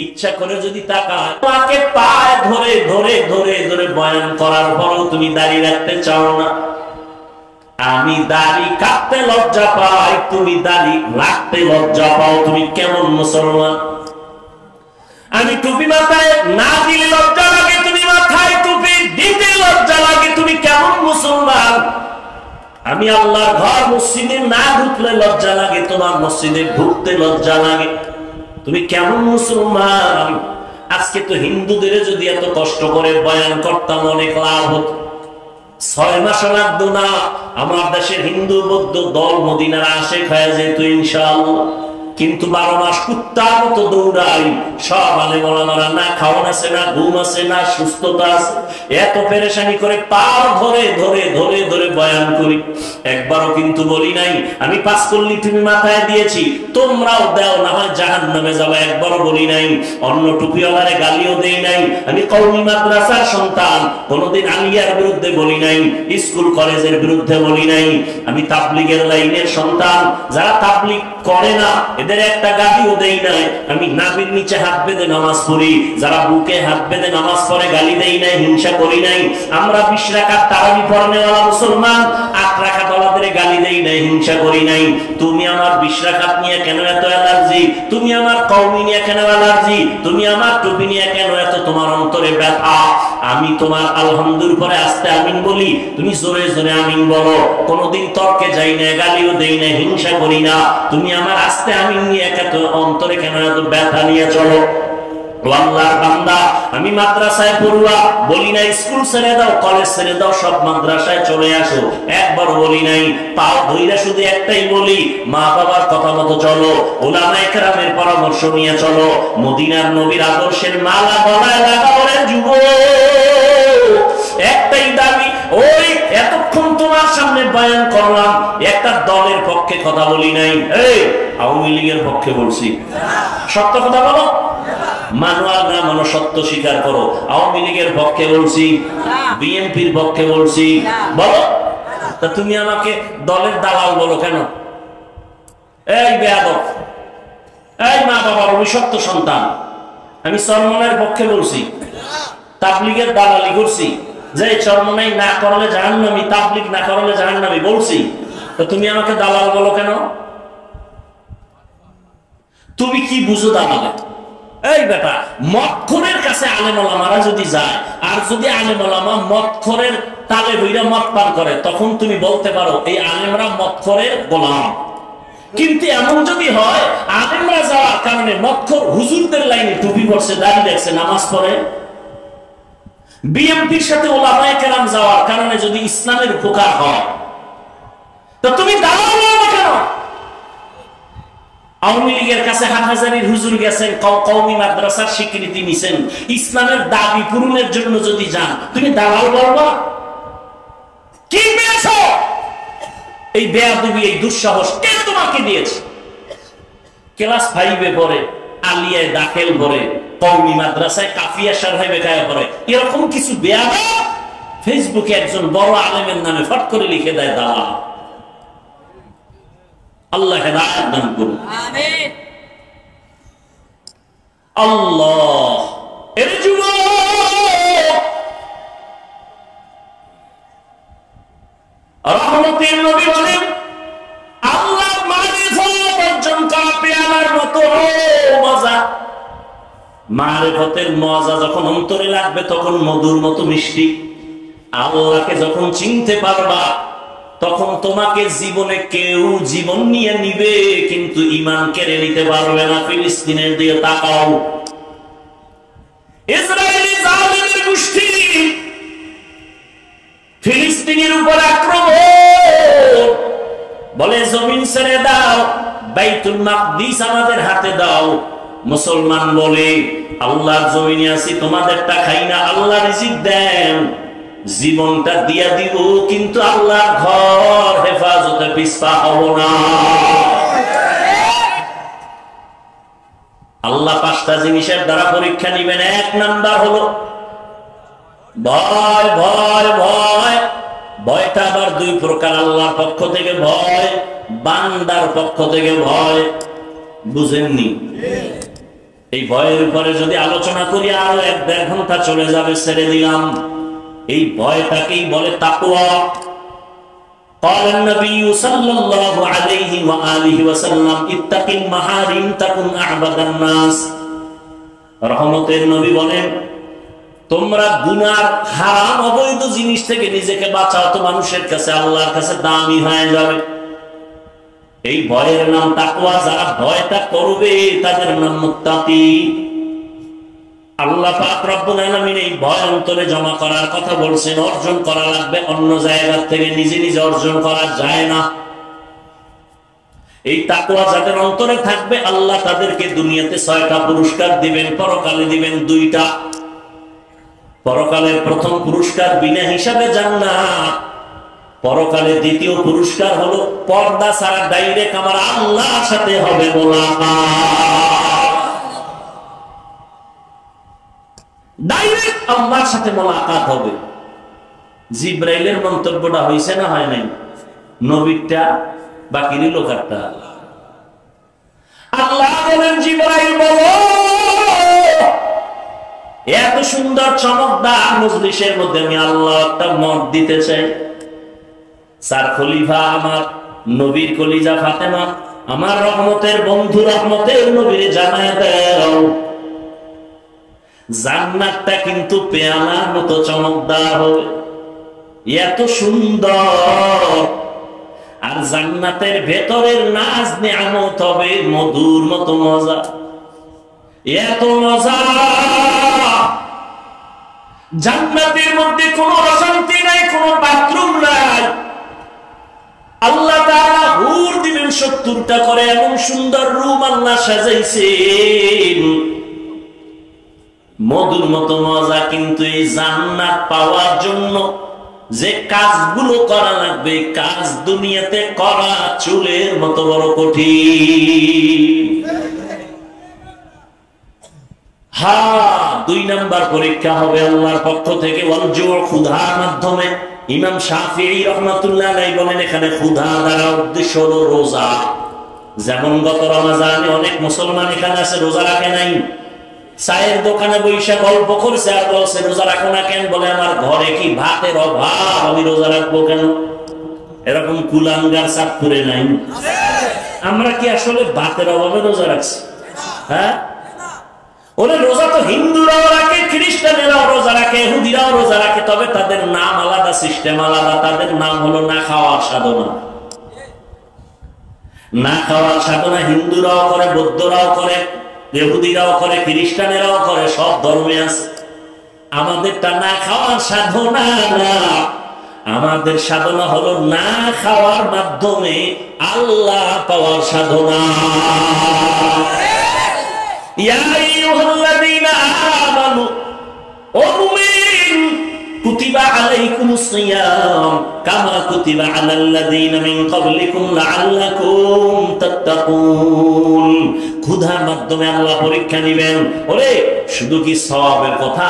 ইচ্ছা করে যদি তাকায়, তাকে পায় ধরে ধরে ধরে ধরে বয়ান করার পরও তুমি দাঁড়িয়ে রাখতে চাও না। আমি দাড়ি কাটতে লজ্জা পাই, তুমি দাড়ি রাখতে লজ্জা পাও, তুমি কেমন মুসলমান? আমি টুপি মাথায় না দিলে লজ্জা লাগে, তুমি মাথায় টুপি দিতে লজ্জা লাগে, তুমি কেমন মুসলমান? আমি আল্লাহর ঘর মসজিদে না ঢুকলে লজ্জা লাগে, তোমার মসজিদে ঢুকতে লজ্জা লাগে, তুমি কেমন মুসলমান? আজকে তো হিন্দুদের যদি এত কষ্ট করে বয়ান করতাম অনেক লাভ হতো। 6 মাস লাগতো না, আমার দেশের হিন্দু বৌদ্ধ দল মদিনার আশেক হয়ে যেত ইনশাআল্লাহ। কিন্তু 12 মাস কুত্তার মতো দৌড়াই। সব আলেম ওলামারা না খাওয়ান আছে, না ঘুম আছে, না সুস্থতা আছে, এত পেরেশানি করে পাও ধরে ধরে ধরে ধরে বয়ান করি। একবারও কিন্তু বলি নাই আমি 5 কল্লি তুমি মাথায় দিয়েছি, তোমরাও দাও, না হয় জাহান্নামে যাবে, একবারও বলি নাই। অন্য টুপিওয়ালারে গালিও দেই নাই। আমি কওমি মাদ্রাসার সন্তান, কোনোদিন আলিয়ার বিরুদ্ধে বলি নাই, স্কুল কলেজের বিরুদ্ধে বলি নাই। আমি তাবলীগের লাইনের সন্তান, যারা তাবলীগ করে না এদের একটা গালিও দেই নাই। আমি নাভির নিচে হাত বেঁধে নামাজ পড়ি, যারা বুকে হাত বেঁধে নামাজ পড়ে গালি দেই নাই, হিংসা করি নাই। আমরা 20 রাকাত তারাবি পড়নেওয়ালা মুসলমান, 8 রাকাত ওয়ালাদের গালি দেই নাই, হিংসা করি নাই। তুমি আমার 20 রাকাত নিয়ে কেন এত অ্যালার্জি? তুমি আমার কওমি নিয়ে কেন অ্যালার্জি? তুমি আমার টুপি নিয়ে কেন এত তোমার অন্তরে ব্যথা? আমি তোমার আলহামদুলিল্লাহ পরে আস্তে আমিন বলি, তুমি জোরে জোরে আমিন বলো। কোনোদিন তর্কে যাই না, গালিও দেই না, হিংসা করি না। তুমি আমার আস্তে আমিন নিয়ে এত অন্তরে কেন এত ব্যথা নিয়ে চলো? আল্লাহর বান্দা, আমি মাদ্রাসায় পড়ুয়া বলি নাই স্কুল ছেড়ে দাও, কলেজ ছেড়ে দাও, সব মাদ্রাসায় চলে আসো, একবারও বলি নাই। পাও ধইরা শুধু একটাই বলি, মা বাবার কথা মতো চলো, উলামায়ে কেরামের পরামর্শ নিয়ে চলো, মদিনার নবীর আদর্শের মালা গলায় লাগাও রে যুবক। একটাই দাবি, ওই এতক্ষণ তোমার সামনে বয়ান করলাম, একটা দলের পক্ষে কথা বলি নাই। এই আওয়ামী লীগের পক্ষে বলছি, সত্য কথা বলো, মানো আর না মানো সত্য স্বীকার করো। আওয়ামী লীগের পক্ষে বলছি, বিএনপির পক্ষে বলছি, বলো। তা তুমি আমাকে দলের দালাল বলো কেন? এই বেয়াদব, এই মা বাবার অভিশপ্ত সন্তান। আমি চরমনাইয়ের পক্ষে বলছি, তাবলীগের দালালি করছি, যে চরমনাই না করলে জাহান্নামী, তাবলীগ না করলে জাহান্নামী বলছি। তো তুমি আমাকে দালাল বলো কেন? তুমি কি বুঝো দালালে? এই বেটা, মদখোরের কাছে আলেম ওলামারা যদি যায়, আর যদি আলেম ওলামা মদখোরের তালে হইরা মদ পান করে, তখন তুমি বলতে পারো এই আলেমরা মদখোরের গোলাম। কিন্তু এমন যদি হয় আলেমরা যাওয়ার কারণে মদখোর হুজুরদের লাইনে টুপি পরছে, দাড়ি দেখছে, নামাজ পড়ে, বিএনপির সাথে ওলামায়ে কেরাম যাওয়ার কারণে যদি ইসলামের উপকার হয়, তো তুমি দালাল বলো কেন? আওয়ামী লীগের কাছে হাটহাজারীর হুজুর গেছেন, কওমি মাদ্রাসার স্বীকৃতি নিছেন, ইসলামের দাবি পূরণের জন্য যদি যান, তুমি দালাল বলবা? কি পেয়েছো? এই বেয়াদবি, এই দুঃসাহস কে তোমাকে দিয়েছে? ক্লাস 5-এ পড়ে, আলিয়ায় দাখিল করে, কওমি মাদ্রাসায় কাফিয়া শারহে বেকায়া পড়ে, এরকম কিছু বেয়াদব ফেসবুকে একজন বড় আলেমের নামে ফট করে লিখে দেয় দালাল। আল্লাহ হেদায়েত দান করুন, আমিন। আল্লাহ এর যুবক, রহমতের নবী বলেন, আল্লাহর মারিফত অর্জন করা পেয়ালার মতো মজা। মারিফতের মজা যখন অন্তরে লাগবে, তখন মধুর মতো মিষ্টি। আল্লাহকে যখন চিনতে পারবা, তখন তোমাকে জীবনে কেউ জীবন নিয়ে নিবে, কিন্তু ঈমান কেড়ে নিতে পারবে না। ফিলিস্তিনের দিকে তাকাও, ইসরায়েলি জালিমের গোষ্ঠী ফিলিস্তিনের উপর আক্রমণ, বলে জমিন ছেড়ে দাও, বাইতুল মাকদিস আমাদের হাতে দাও। মুসলমান বলে, আল্লাহর জমিনে আছি, তোমাদেরটা খাই না, আল্লাহ রিজিক দেন, জীবনটা দিয়া দিব, কিন্তু আল্লাহর ঘর হেফাজতে পিছপা হব না। আল্লাহ 5টা জিনিসের দ্বারা পরীক্ষা নিবেন। 1 নাম্বার হলো ভয়। ভয় ভয় ভয়টা আবার 2 প্রকার, আল্লাহর পক্ষ থেকে ভয়, বান্দার পক্ষ থেকে ভয়। বুঝেননি? এই ভয়ের উপরে যদি আলোচনা করি আরো 1-1.5 ঘন্টা চলে যাবে, ছেড়ে দিলাম। এই ভয়টাকেই বলে তাকওয়া। قال النبي صلى الله عليه وآله وسلم اتق المحارم تكن أعبد الناس। রহমতের নবী বলেন, তোমরা গুনার হারাম অবৈধ জিনিস থেকে নিজেকে বাঁচাও, তো মানুষের কাছে, আল্লাহর কাছে দামি হয়ে যাবে। এই ভয়ের নাম তাকওয়া। যারা ভয়টা করবে তাদের নাম মুত্তাকি। আল্লাহ পাক রব্বুল আলামিন এই ভয় অন্তরে জমা করার কথা বলছেন। অর্জন করা লাগবে অন্য জায়গা থেকে, নিজে নিজে অর্জন করা যায় না। এই তাকওয়া যাদের অন্তরে থাকবে, আল্লাহ তাদেরকে দুনিয়াতে 6টা পুরস্কার দিবেন, পরকালে দিবেন 2টা। পরকালের প্রথম পুরস্কার বিনা হিসাবে জান্নাত, পরকালে দ্বিতীয় পুরস্কার হলো পর্দা ছাড়া ডাইরেক্ট আমার আল্লাহর সাথে হবে মোলাকাত। ডাইরেক্ট আল্লাহর সাথে মোলাকাত হবে। জিব্রাইলের মন্তব্যটা হইছে না হয় নাই? নবীরটা বাকি রইল কারটা? আল্লাহ বলেন, জিব্রাইল বলো, এত সুন্দর চমকদার মজলিসের মধ্যে আমি আল্লাহ একটা মত দিতে চাই। 4 খলিফা আমার নবীর কলিজা ফাতেমা, আমার রহমতের বন্ধু, রহমতের নবীর জানায় দাও, জান্নাতটা কিন্তু পেয়ালার মতো চমকদার হবে, এত সুন্দর। আর জান্নাতের ভেতরের নাজ নিয়ামত হবে মধুর মতো মজা, এত মজা জান্নাতের মধ্যে কোনো অশান্তি নাই, কোনো বাথরুম নাই। আল্লাহ তাআলা হুর দিবেন 70টা করে, এমন সুন্দর রুম আল্লাহ সাজাইছেন, মধুর মতো মজা। কিন্তু এই জান্নাত পাওয়ার জন্য যে কাজগুলো করা লাগবে, কাজ দুনিয়াতে করা চুলের মতো বড় কঠিন। হ্যাঁ, 2 নাম্বার পরীক্ষা হবে আল্লাহর পক্ষ থেকে, ক্ষুধার মাধ্যমে। ইমাম শাফিঈ রাহমাতুল্লাহ আলাইহি বলেন, এখানে ক্ষুধা দ্বারা উদ্দেশ্য হলো রোজা। যেমন গত রমজানে অনেক মুসলমান এখানে আছে রোজা রাখে নাই, চায়ের দোকানে বৈশা গল্প করছে আর বলছে রোজা রাখো না কেন? বলে আমার ঘরে কি ভাতের অভাব, আমি রোজা রাখবো কেন? এরকম কুলাঙ্গার চাঁদপুরে নাই? আমরা কি আসলে ভাতের অভাবে রোজা রাখছি? হ্যাঁ, ওরা রোজা তো হিন্দুরাও রাখে, খ্রিস্টানেরাও রোজা রাখে, ইহুদিরাও রোজা রাখে, তবে তাদের নাম আলাদা, সিস্টেম আলাদা। তাদের নাম হলো না খাওয়ার সাধনা। না খাওয়ার সাধনা হিন্দুরাও করে, বৌদ্ধরাও করে, ইহুদিরাও করে, খ্রিস্টানেরাও করে, সব ধর্মে আছে। আমাদেরটা না খাওয়ার সাধনা না, আমাদের সাধনা হলো না খাওয়ার মাধ্যমে আল্লাহ পাওয়ার সাধনা। ইয়া আইয়ুহাল্লাযীনা আমানু, ও মুমিন, কুতিবা আলাইকুমুস সিয়াম কামা কুতিবা আলাল্লাযীনা মিন ক্বাবলিকুম লাআল্লাকুম তাত্তাকুন। ক্ষুধার মাধ্যমে আল্লাহ পরীক্ষা নেবেন। ওরে শুধু কি সওয়াবের কথা?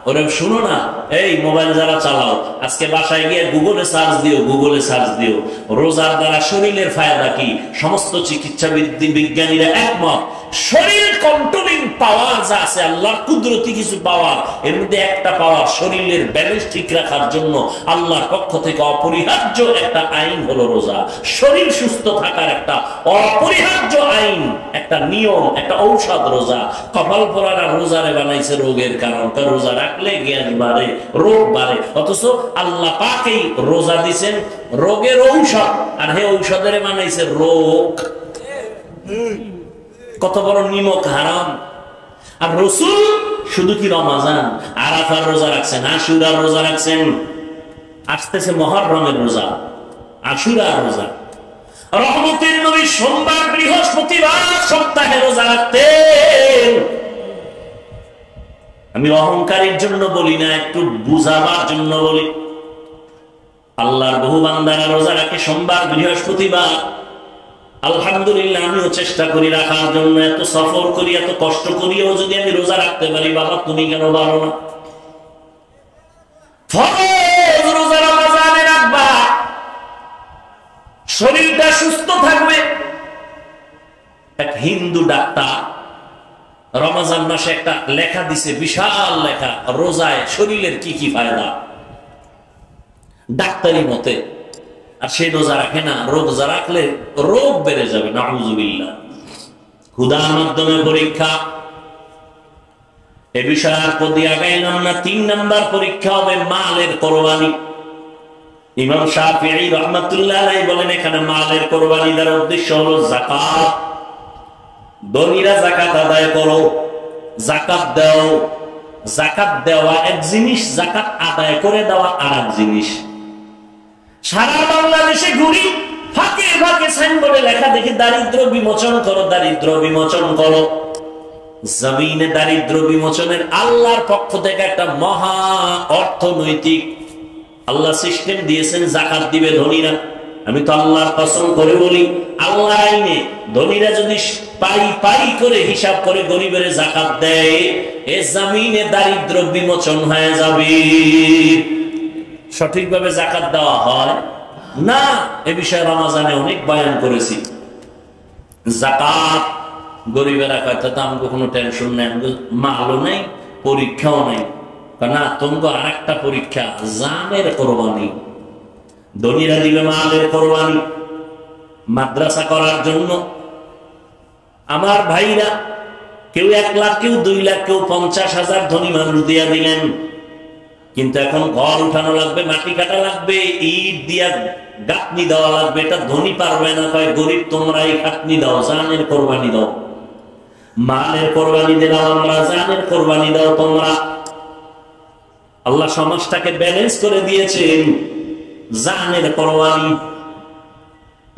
ওরে শুনো না, এই মোবাইল যারা চালাও, আজকে বাসায় গিয়ে গুগলে সার্চ দিও, গুগলে সার্চ দিও রোজার দ্বারা শরীরের ফায়দা কি। সমস্ত চিকিৎসা বিজ্ঞানীরা একমত, শরীর কন্ট্রোলিং পাওয়ার যা আছে, আল্লাহর কুদরতি কিছু পাওয়ার, এর মধ্যে একটা পাওয়ার শরীরের ব্যালেন্স ঠিক রাখার জন্য আল্লাহর পক্ষ থেকে অপরিহার্য একটা আইন হলো রোজা। শরীর সুস্থ থাকার একটা অপরিহার্য আইন, একটা নিয়ম, একটা ঔষধ রোজা। কপাল পরারা রোজারে বানাইছে রোগের কারণ, রোজা রাখলে জ্ঞান বাড়ে, রোগ বাড়ে। অথচ আল্লাহ পাকেই রোজা দিছেন রোগের ঔষধ, আর হে ঔষধের বানাইছে রোগ। কত বড় নিমক হারাম। আর রাসূল শুধু কি রমজান, আরাফার রোজা রাখছেন, আশুরার রোজা রাখছেন, আসতেছে মুহররমের রোজা, আশুরার রোজা। রহমতের নবী সোমবার, বৃহস্পতিবার সপ্তাহে রোজা রাখতেন। আমি অহংকারের জন্য বলি না, একটু বুঝাবার জন্য বলি। আল্লাহর বহু বান্দারা রোজা রাখে সোমবার, বৃহস্পতিবার। আলহামদুলিল্লাহ, আমিও চেষ্টা করি রাখার জন্য। এত সফর করি, এত কষ্ট করিও যদি আমি রোজা রাখতে পারি, বাবা তুমি কেন পারো না? ফরজ রোজা রমজানে রাখবা, শরীরটা সুস্থ থাকবে। এক হিন্দু ডাক্তার রমজান মাসে একটা লেখা দিছে, বিশাল লেখা, রোজায় শরীরের কি কি ফায়দা ডাক্তারি মতে। আর সে রোজা রাখে না, রোজা রাখলে রোগ বেড়ে যাবে, নাউযুবিল্লাহ। ক্ষুধার মাধ্যমে পরীক্ষা, এ বিষয়ে আর প্রতি আগাইলাম না। 3 নাম্বার পরীক্ষা হবে মালের কোরবানি। ইমাম শাফিঈ রাহমাতুল্লাহ আলাইহি বলেন, এখানে মালের কোরবানি দ্বারা উদ্দেশ্য হলো যাকাত। ধনীরা যাকাত আদায় করো, যাকাত দাও। যাকাত দেওয়া এক জিনিস, যাকাত আদায় করে দেওয়া আর এক জিনিস। সারা বাংলাদেশে ঘুরি, ফাঁকে ফাঁকে সাইনবোর্ডে লেখা দেখি দারিদ্র বিমোচন করো, দারিদ্র বিমোচন করো। জমিনে দারিদ্র বিমোচনের আল্লাহর পক্ষ থেকে একটা মহা অর্থনৈতিক আল্লাহ সিস্টেম দিয়েছেন। যাকাত দিবে ধনীরা। আমি তো আল্লাহর কসম করে বলি, আল্লাহ আইনে ধনীরা যদি পাই পাই করে হিসাব করে গরিবের যাকাত দেয়, এ জমিনে দারিদ্র বিমোচন হয়ে যাবে। সঠিকভাবে যাকাত দেওয়া হয় না, এ বিষয়ে রমজানে অনেক বয়ান করেছি। যাকাত গরিবেরা কয়তো আমাকে কোনো টেনশন নেই, মালও নেই, পরীক্ষাও নেই। না, তোমাকে আর একটা পরীক্ষা, জানের কোরবানি। ধনীরা দিবে মালের কোরবানি মাদ্রাসা করার জন্য। আমার ভাইরা কেউ 1 লাখ, কেউ 2 লাখ, কেউ 50,000 ধনী মানুষ দিয়া দিলেন। কিন্তু এখন ঘর উঠানো লাগবে, মাটি কাটা লাগবে, ইট দিয়া গাঁথনি দেওয়া লাগবে। এটা ধনী পারবে না, কয় গরিব তোমরাই খাটনি দাও, জানের কোরবানি দাও। মালের কোরবানি দিলাম আমরা, জানের কোরবানি দাও তোমরা। আল্লাহ সমাজটাকে ব্যালেন্স করে দিয়েছেন। জানের কোরবানি,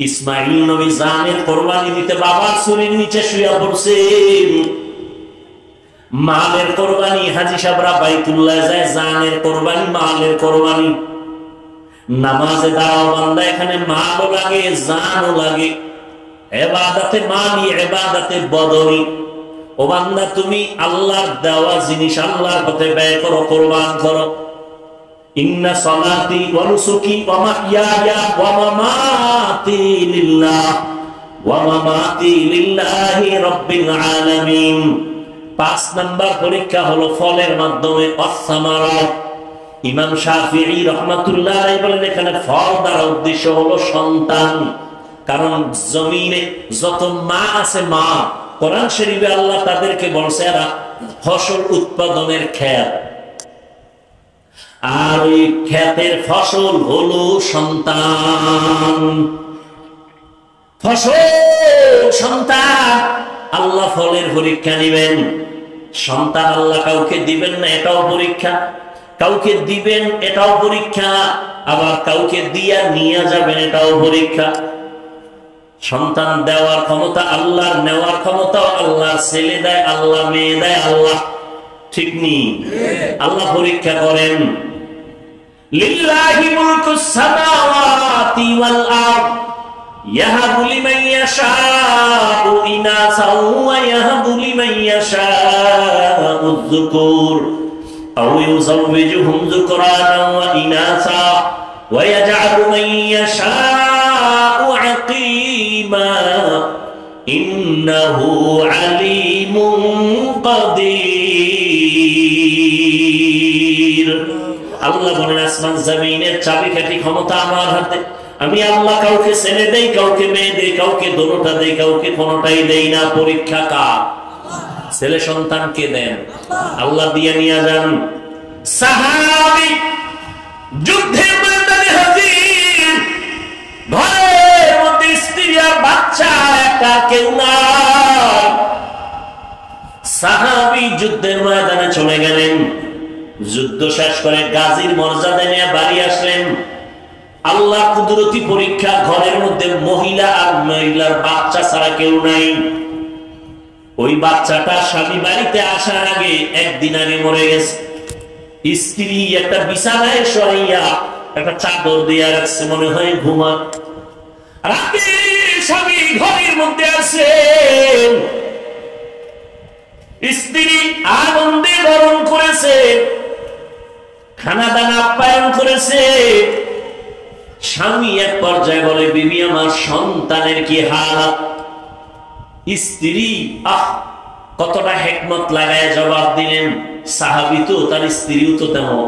ইসমাইল নবী জানের কোরবানি দিতে বাবার ছুরির নিচে শুয়ে পড়ছেন। মালের কোরবানি, হাজী সাহেবরা বাইতুল্লাহ যায়, জানের কোরবানি, মালের কোরবানি। নামাজে দাঁড়াও বান্দা, এখানে মালও লাগে জানও লাগে। ইবাদতে মালি, ইবাদতে বদনি। ও বান্দা, তুমি আল্লাহর দেওয়া জিনিস আল্লাহর পথে ব্যয় করো, কোরবান করো। ইন্না সালাতি ওয়া নুসুকি ওয়া মাহইয়ায়া ওয়া মামাতি লিল্লাহ ওয়া মামাতি লিল্লাহি রাব্বিল আলামিন। 5 নাম্বার পরীক্ষা হলো ফলের মাধ্যমে, অসামারাত। ইমাম শাফিঈ রাহমাতুল্লাহ আলাইহি বলেন এখানে ফল দ্বারা উদ্দেশ্য হলো সন্তান। কারণ জমিনে যত মা আছে, মা, কোরআন শরীফে আল্লাহ তাদেরকে বলছে এরা ফসল উৎপাদনের ক্ষেত, আর ওই ক্ষেতের ফসল হলো সন্তান। ফসল সন্তান, আল্লাহ ফলের পরীক্ষা নিবেন। সন্তান আল্লাহ কাউকে দিবেন না, এটাও পরীক্ষা। কাউকে দিবেন, এটাও পরীক্ষা। আবার কাউকে দিয়া নিয়ে যাবেন, এটাও পরীক্ষা। সন্তান দেওয়ার ক্ষমতা আল্লাহর, নেওয়ার ক্ষমতা আল্লাহ। ছেলে দেয় আল্লাহ, মেয়ে দেয় আল্লাহ, ঠিক নি? আল্লাহ পরীক্ষা করেন। লিল্লাহি মুলকুস সামাওয়াতি ওয়াল আরদ ইয়াহাবু লিমান ইয়াশাউ ইনাসাও ওয়া ইয়াহাবু লিমান ইয়াশাউ যুকুর আও ইউযাওবিজুহুম যুকরানা ওয়া ইনাসা ওয়া ইয়াজআলু মান ইয়াশাউ আকিমা ইন্নাহু আলিমুন কাদির। আল্লাহ বলেন আসমান জমিনের চাবিকাঠি ক্ষমতা আমার হাতে। আমি আল্লাহ কাউকে ছেলে দেই, কাউকে মেয়ে দেই, কাউকে দোনোটা দেই, কাউকে কোনোটাই দেই না। পরীক্ষা কার? ছেলে সন্তানকে দেন, আল্লাহ দিয়ে নিয়ে যান। সাহাবী যুদ্ধের ময়দানে হাজির, ঘরের মধ্যে স্ত্রী আর বাচ্চা, একা কেউ নাই। সাহাবী যুদ্ধের ময়দানে চলে গেলেন। যুদ্ধ শেষ করে গাজীর মর্যাদা নিয়ে বাড়ি আসলেন। আল্লাহ কুদরতি পরীক্ষা, ঘরের মধ্যে মহিলা আর মহিলার বাচ্চা ছাড়া কেউ নাই। ওই বাচ্চাটা স্বামী বাড়িতে আসার আগে একদিন আগে মরে গেছে। স্ত্রী একটা বিছানায় শোয়াইয়া একটা চাদর দিয়ে রাখছে, মনে হয় ঘুমা। রাতে স্বামী ঘরের মধ্যে আছে, স্ত্রী আনন্দে বরণ করেছে, খানা দানা আপ্যায়ন করেছে। স্বামী এক পর্যায়ে বলে, বিবি আমার সন্তানের কি হালাত? স্ত্রী কতটা হিকমত লাগায় জবাব দিলেন। সাহাবী তো, তার স্ত্রীও তো তেমন।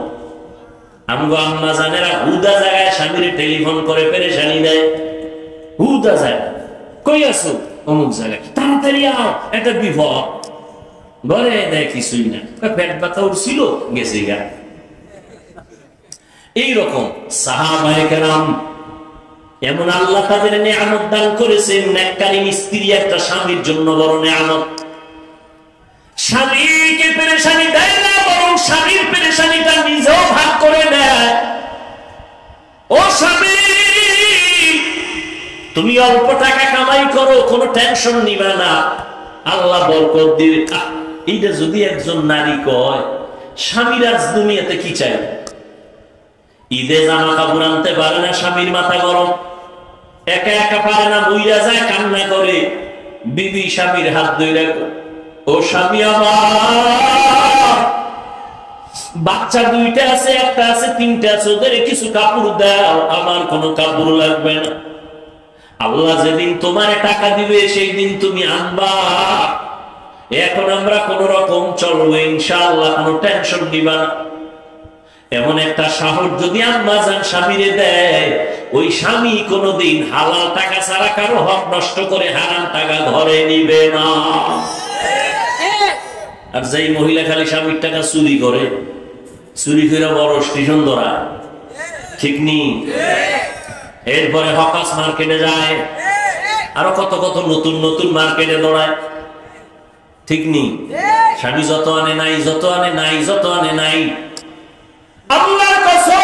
আমগো আম্মা জানেরা হুদা জায়গায় স্বামীর টেলিফোন করে পেরেশানি দেয়। হুদা যায়, কই আছো? অমুক জায়গায়, তাড়াতাড়ি আও, একটা বিপদ। ঘরে দেয় কিছুই না, পেট ব্যথা উঠছিল, গেছে গা। এইরকম সাহাবায়ে কেরাম, এমন আল্লাহ তাদের নিয়ামত দান করেছেন। নেককারী স্ত্রী একটা স্বামীর জন্য বড় নিয়ামত। স্বামীকে পেরেশানি দেয় না, বরং স্বামীর পেরেশানিটা নিজেও ভাগ করে নেয়। ও স্বামী, তুমি অল্প টাকা কামাই করো, কোনো টেনশন নিবে না, আল্লাহ বরকত দিবে। এইটা যদি একজন নারী কয়, স্বামীরা দুনিয়াতে কি চাই? ঈদে জামা কাপড় আনতে পারে না, স্বামীর মাথা গরম, একা একা পারে না, বইরা যায়, কান্না করে। বিবি স্বামীর হাত ধরে, ও স্বামী আমার, বাচ্চা দুইটা আছে, একটা আছে, তিনটা আছে, ওদের কিছু কাপড় দাও, আমার কোনো কাপড় লাগবে না। আল্লাহ যেদিন তোমার টাকা দিবে সেই দিন তুমি আনবা। এখন আমরা কোন রকম চলবো ইনশাআল্লাহ, কোনো টেনশন নিবা না। এমন একটা সাহস যদি আম্মা জান স্বামীরে দেয়, ওই স্বামী কোনদিন হালাল টাকা ছাড়া কারো হক নষ্ট করে হারাম টাকা ঘরে নিবে না। আর যেই মহিলা খালি স্বামীর টাকা চুরি করে, চুরি করে বড় স্টেশন ধরা, ঠিক নি? এরপরে হকাস মার্কেটে যায়, আরো কত কত নতুন নতুন মার্কেটে দৌড়ায়, ঠিক নি? স্বামী যত আনে নাই, যত আনে নাই, যত আনে নাই। আল্লাহর কসম,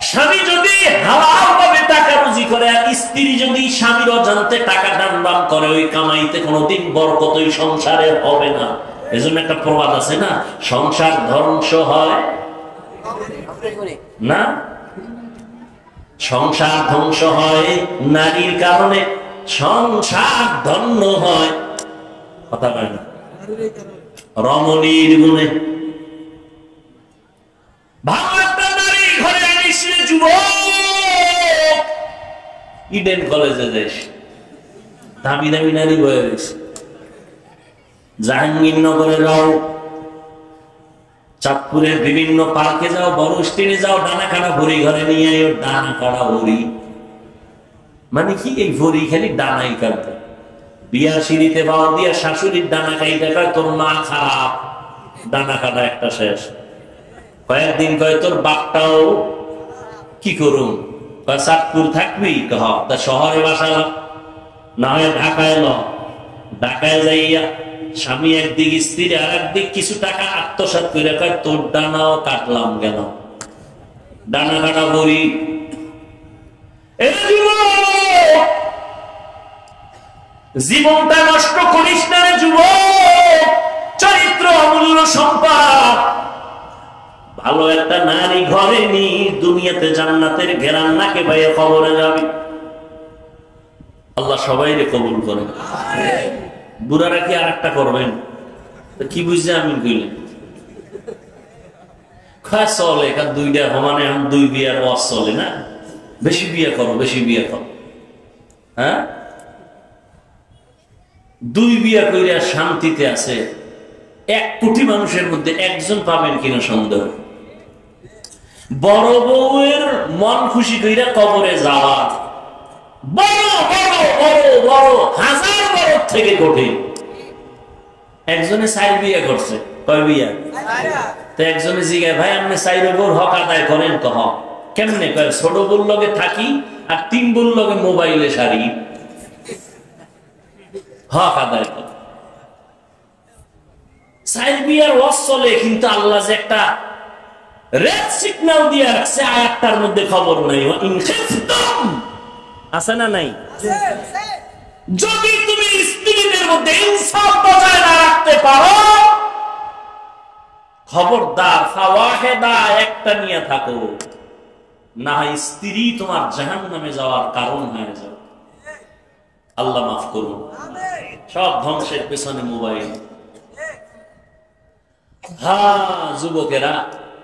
স্বামী যদি হালাল ভাবে টাকা রুজি করে আর স্ত্রী যদি স্বামীর অজান্তে টাকা দান করে, ওই কামাইতে কোনোদিন বরকত ওই সংসারে হবে না। এজন্য একটা প্রবাদ আছে না, সংসার ধ্বংস হয় না, সংসার ধ্বংস হয় নারীর কারণে, সংসার ধন্য হয় কথা বলে না রমণীর গুণে। ভালো একটা নারী ঘরে আনিসলে যুবক, ইডেন কলেজে যাইস, দামি দামি নারী বয়ে গেছে, জাহাঙ্গীরনগরে যাও, চাঁদপুরের বিভিন্ন পার্কে যাও, বড় স্টেনে যাও, ডানা কাটা ভরি ঘরে নিয়ে আয়, ডানা কাটা ভরি মানে কি, এই ভরি খালি ডানাই কাটবে। বিয়ার সিঁড়িতে বাবা দিয়া শাশুড়ির ডানা কাইটা কয় তোর মা খারাপ, ডানা কাটা একটা শেষ। কয়েকদিন কয় তোর বাপটাও কি করুন, কয় চাঁদপুর থাকবি, তা শহরে বাসা না হয় ঢাকায় এলো, ঢাকায় যাইয়া স্বামী একদিক স্ত্রী আর একদিক কিছু টাকা আত্মসাৎ করে কয় তোর ডানাও কাটলাম কেন, ডানা কাটা ভরি। জীবনটা নষ্ট করিস না রে যুবক, চরিত্র অমূল্য সম্পদ। ভালো একটা নারী ঘরে নি, দুনিয়াতে জান্নাতের ঘেরান নাকে বাইরে কবরে যাবি। আল্লাহ সবাইরে কবুল করেন। বুড়ারা কি আর একটা করবেন, কি বুঝছে আমি কইলেন খায় চলে কার দুইটা সমানে, এখন দুই বিয়ার ওয়াজ চলে না, বেশি বিয়ে করো, বেশি বিয়ে করো। হ্যাঁ, দুই বিয়া কইরা শান্তিতে আছে 1 কোটি মানুষের মধ্যে একজন পাবেন কিনা সন্দেহ। বড় বউয়ের মন খুশি কইরা কবরে যাওয়া বড় বড় বড় বড় হাজার বড় থেকে কঠিন। একজনে 4 বিয়া করছে, কয় বিয়া? তো একজনে জিগায় ভাই আপনি 4 বউর হক আদায় করেন, তো হক কেমনে? কয় ছোট বউর লগে থাকি আর 3 বউর লগে মোবাইলে সারি, হক আদায় করে। 4 বিয়ার ওয়াজ চলে, কিন্তু আল্লাহ যে একটা রেড সিগন্যাল দিয়ে রাখছে আয়াতটার মধ্যে খবর নাই, আছে না নাই? যদি তুমি স্ত্রীদের মধ্যে ইনসাফ বজায় না রাখতে পারো, খবরদার ফাওয়াহিদা একটা নিয়ে থাকো, না হয় স্ত্রী তোমার জাহান্নামে যাওয়ার কারণ হয়ে যাবে। আল্লাহ মাফ করুন। সব ধ্বংসের পেছনে মোবাইল। হ্যাঁ যুবকেরা,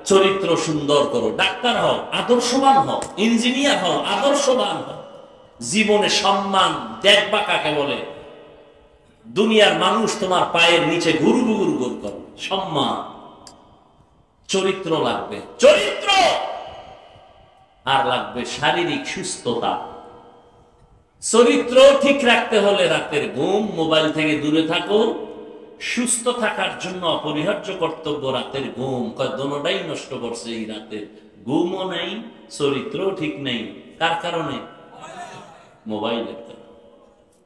চরিত্র সুন্দর করো, ডাক্তার হও আদর্শবান হও, ইঞ্জিনিয়ার হও আদর্শবান হও, জীবনে সম্মান দেখবা কাকে বলে। দুনিয়ার মানুষ তোমার পায়ের নিচে গুরু গুরু গুরু করো, সম্মান। চরিত্র লাগবে, চরিত্র আর লাগবে শারীরিক সুস্থতা। চরিত্র ঠিক রাখতে হলে রাতের ঘুম, মোবাইল থেকে দূরে থাকো। সুস্থ থাকার জন্য অপরিহার্য কর্তব্য রাতের ঘুম। দোনোটাই নষ্ট করছে এই রাতে, ঘুমও নাই, চরিত্রও ঠিক নেই। কার কারণে? মোবাইলের কারণে।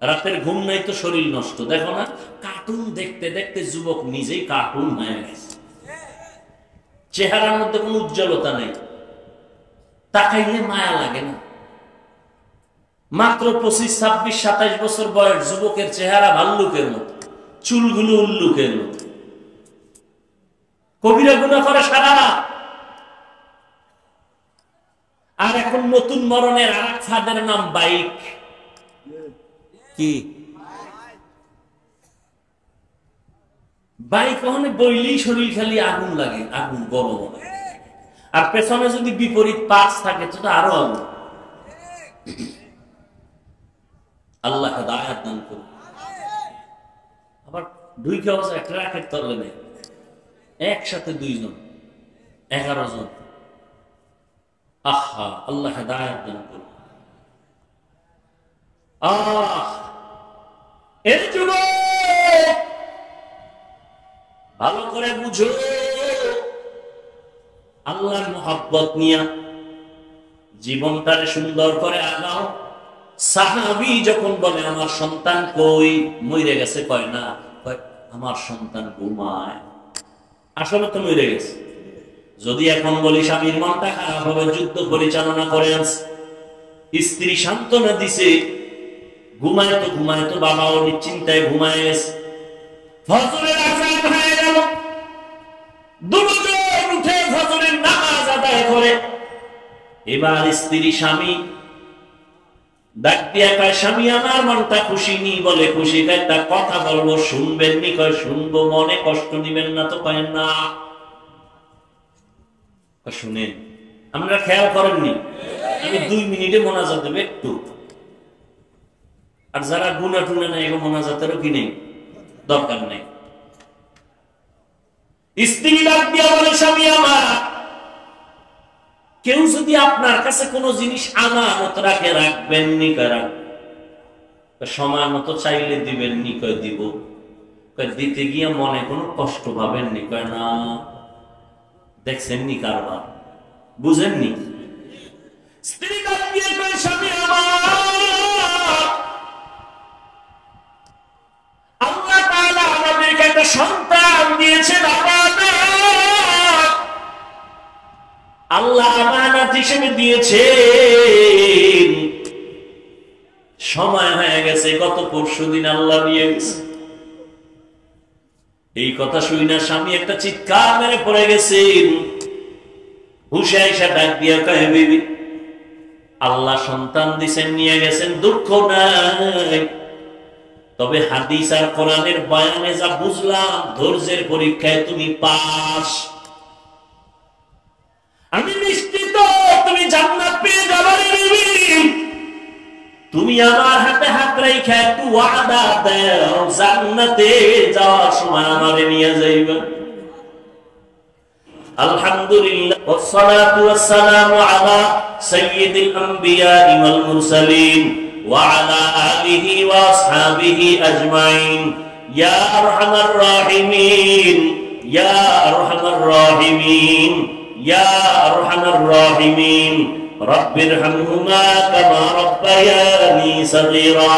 রাতের ঘুম নাই তো শরীর নষ্ট। দেখো না, কার্টুন দেখতে দেখতে যুবক নিজেই কার্টুন হয়ে গেছে, চেহারার মধ্যে কোনো উজ্জ্বলতা নেই, তাকাইলে মায়া লাগে না। মাত্র 25, 26, 27 বছর বয়স যুবকের চেহারা ভাল্লুকের মতো, চুলগুলো উল্লুকের মতো। কবিরা গুনাহ করে সারা রাত। আর এখন নতুন মরণের আর এক ফাঁদের নাম বাইক। কি বাইক? ওখানে বইলেই শরীর খালি আগুন লাগে, আগুন গরম হয়। আর পেছনে যদি বিপরীত পাশ থাকে তো আরো আগুন। আল্লাহ হিদায়াত দান করুন। আবার ঢুকে অবস্থা ট্রাকের তলে নেই, একসাথে 2 জন, 11 জন। আহা, আল্লাহ হিদায়াত দান করুন। এর যুবক ভালো করে বুঝো, আল্লাহর মুহাব্বত নিয়া জীবনটারে সুন্দর করে আগাও। সাহাবী যখন বলে আমার সন্তান কই, মরে গেছে, কয় না, কয় আমার সন্তান ঘুমায়। আসলে তো মরে গেছে। যদি এখন বলি স্বামীর মনটা খারাপ হবে, যুদ্ধ পরিচালনা করে আছে, স্ত্রী সান্ত্বনা দিছে, ঘুমায় তো বাবাও নিশ্চিন্তায় ঘুমায় গেছে। ফজরের আযান হয়ে গেল, দুজন উঠে ফজরের নামাজ আদায় করে। এবার স্ত্রী স্বামী ডাক দিয়া কয়, স্বামী আমার মনটা খুশি নি। বলে খুশি, একটা কথা বলবো, শুনবেন নি? কয় শুনবো। মনে কষ্ট নিবেন না তো? কয় না। শুনেন, আমরা খেয়াল করেননি, আমি 2 মিনিটে মোনাজাত দেবে একটু। আর যারা গুনা টুনা নেই, এগো মোনাজাতেরও কি নেই, দরকার নেই। স্ত্রী ডাক দিয়া বলে, স্বামী আমার, কেউ যদি আপনার কাছে কোনো জিনিস আমানত রাখে, রাখবেন নি? কয় সময় মতো চাইলে দিবেন নি? কয় দিব। কয় দিতে গিয়ে মনে কোনো কষ্ট পাবেন নি? কয় না। দেখছেন নি কারবার, বুঝেননি? স্ত্রী ডাক দিয়ে কয়, স্বামী আমার, আল্লাহ তাআলা আমাদেরকে একটা সন্তান দিয়েছেন, আল্লাহ আমানত হিসেবে দিয়েছেন। সময় হয়ে গেছে, গত পরশুদিন আল্লাহ নিয়ে গেছে। এই কথা শুই না স্বামী একটা চিৎকার মেরে পড়ে গেছেন। হুশে আইসা ডাক দিয়া কয়, বিবি, আল্লাহ সন্তান দিছেন, নিয়ে গেছেন, দুঃখ নাই। তবে হাদিস আর কোরআনের বয়ানে যা বুঝলাম, ধৈর্যের পরীক্ষায় তুমি পাস। আমি নিশ্চিত তুমি জান্নাত পেয়ে যাবে। তুমি আমার হাতে হাত রেখে একটু ওয়াদা দাও, জান্নাতে যাওয়ার সময় আমারে নিয়ে যাইবে। আলহামদুলিল্লাহ, ওয়াসসালাতু ওয়াসসালামু আলা সাইয়্যিদিল আমবিয়া ওয়াল মুরসালিন ওয়া আলা আলিহি ওয়া আসহাবিহি আজমাইন। ইয়া আরহামার রাহিমিন, ইয়া আরহামার রাহিমিন, ইয়া আরহামার রাহিমিন। রব্বিরহামহুমা কামা রাব্বায়ানি সগীরা।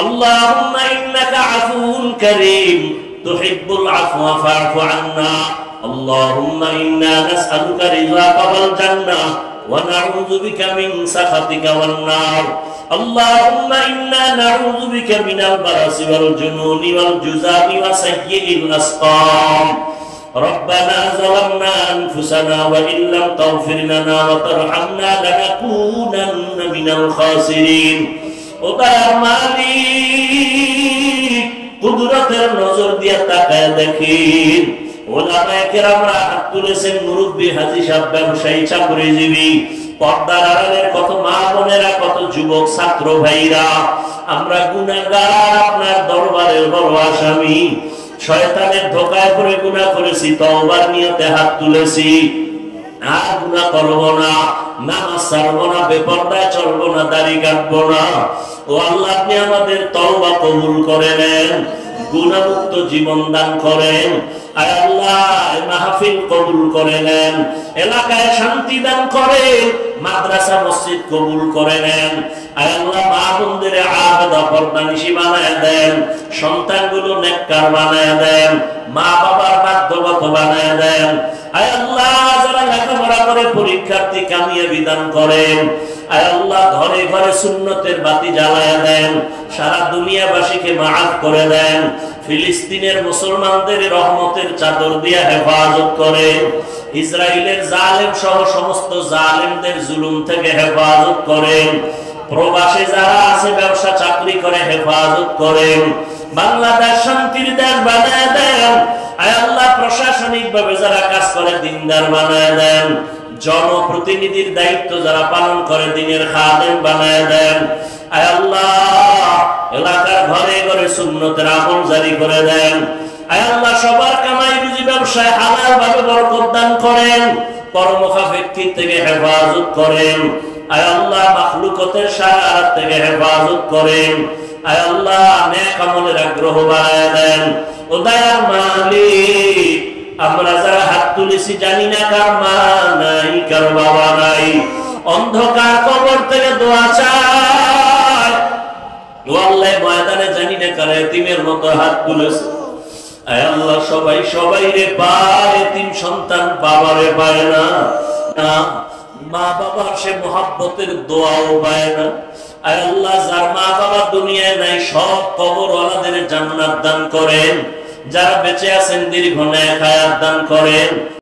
আল্লাহুম্মা ইন্নাকা আফুউন কারীম তুহিব্বুল আফওয়া ফা'ফু আন্না। আল্লাহুম্মা ইন্না নাসআলুকা রিযাকা ওয়াল জান্নাহ ওয়া নাউযু বিকা মিন সাখাতিকা ওয়ান নার। আল্লাহুম্মা ইন্না নাউযু বিকা মিনাল বারাসি ওয়াল জুনুনি ওয়াল জুযামি ওয়া সাইয়্যিল আসকাম। ربنا ظلمنا أنفسنا وإن لم تغفر لنا وترحمنا لنكونن من الخاسرين। ও দয়ার মালিক, কুদরতের নজর দিয়ে তাকায় দেখেন, ওলামায়ে কেরামরা হাত তুলেছেন, মুরব্বি, হাজী সাহেব, ব্যবসায়ী, চাকরিজীবী, পর্দার আড়ালের কত মা বোনেরা, কত যুবক ছাত্র ভাইরা, আমরা গুনাহগার, আপনার দরবারের বড় আসামি। শয়তানের ধোঁকায় পড়ে গুনাহ করেছি, তওবার নিয়তে হাত তুলেছি, আর গুনাহ করব না, নামাজ ছাড়বো না, বেপরদায় চলবো না, দাড়ি কাটবো না। ও আল্লাহ, আপনি আমাদের তওবা কবুল করে নেন, গুনাহমুক্ত জীবন দান করেন। আয় আল্লাহ, মাহফিল কবুল করে নেন, এলাকায় শান্তি দান করেন, মাদ্রাসা মসজিদ কবুল করে নেন। আয় আল্লাহ, মা বোনদের আবেদা পর্দানিশী বানায় দেন, সন্তানগুলো নেককার বানায় দেন, মা বাবার বাধ্যগত বানায় দেন। আয় আল্লাহ, যারা লেখাপড়া করে পরীক্ষার্থী কামিয়াবি দান করেন। আয় আল্লাহ, ঘরে ঘরে সুন্নতের বাতি জ্বালায় দেন, সারা দুনিয়াবাসীকে মাফ করে দেন। ফিলিস্তিনের মুসলমানদের রহমতের চাদর দিয়ে হেফাজত করেন। ইসরায়েলের জালেম সহ সমস্ত জালেমদের জুলুম থেকে হেফাজত করেন। প্রবাসে যারা আছে, ব্যবসা চাকরি করে, হেফাজত করেন। বাংলাদেশ শান্তির দেশ বানায় দেন। আয় আল্লাহ, প্রশাসনিক ভাবে যারা কাজ করে, দিনদার বানায় দেন। জনপ্রতিনিধির দায়িত্ব যারা পালন করে, দিনের খাদেম বানায় দেন। আয় আল্লাহ, এলাকার ঘরে ঘরে সুন্নতের আমল জারি করে দেন। আয় আল্লাহ, সবার কামাই রুজি ব্যবসায় হালাল ভাবে বরকত দান করেন, কর্মখাফেক্ষি থেকে হেফাজত করেন। আয় আল্লাহ, মাখলুকতের শারাত থেকে হেফাজত করেন। আয় আল্লাহ, নেক আমলের আগ্রহ বাড়ায় দেন। ও দয়ার মালিক, আমরা যারা হাত তুলেছি, জানি না কার মা নাই, কার বাবা নাই, অন্ধকার কবর থেকে দোয়া চাই। ও আল্লাহ, ময়দানে জানি না কার এতিমের মতো হাত তুলেছে, আয় আল্লাহ সবাই সবাই রে পায়, এতিম সন্তান বাবারে পায় না, মা বাবার সে মোহাব্বতের দোয়াও পায় না। আয় আল্লাহ যার মা বাবা দুনিয়ায় নাই সব কবরওয়ালাদের জান্নাত দান করেন, যারা বেঁচে আছেন দীর্ঘ নেক হায়াত দান করেন।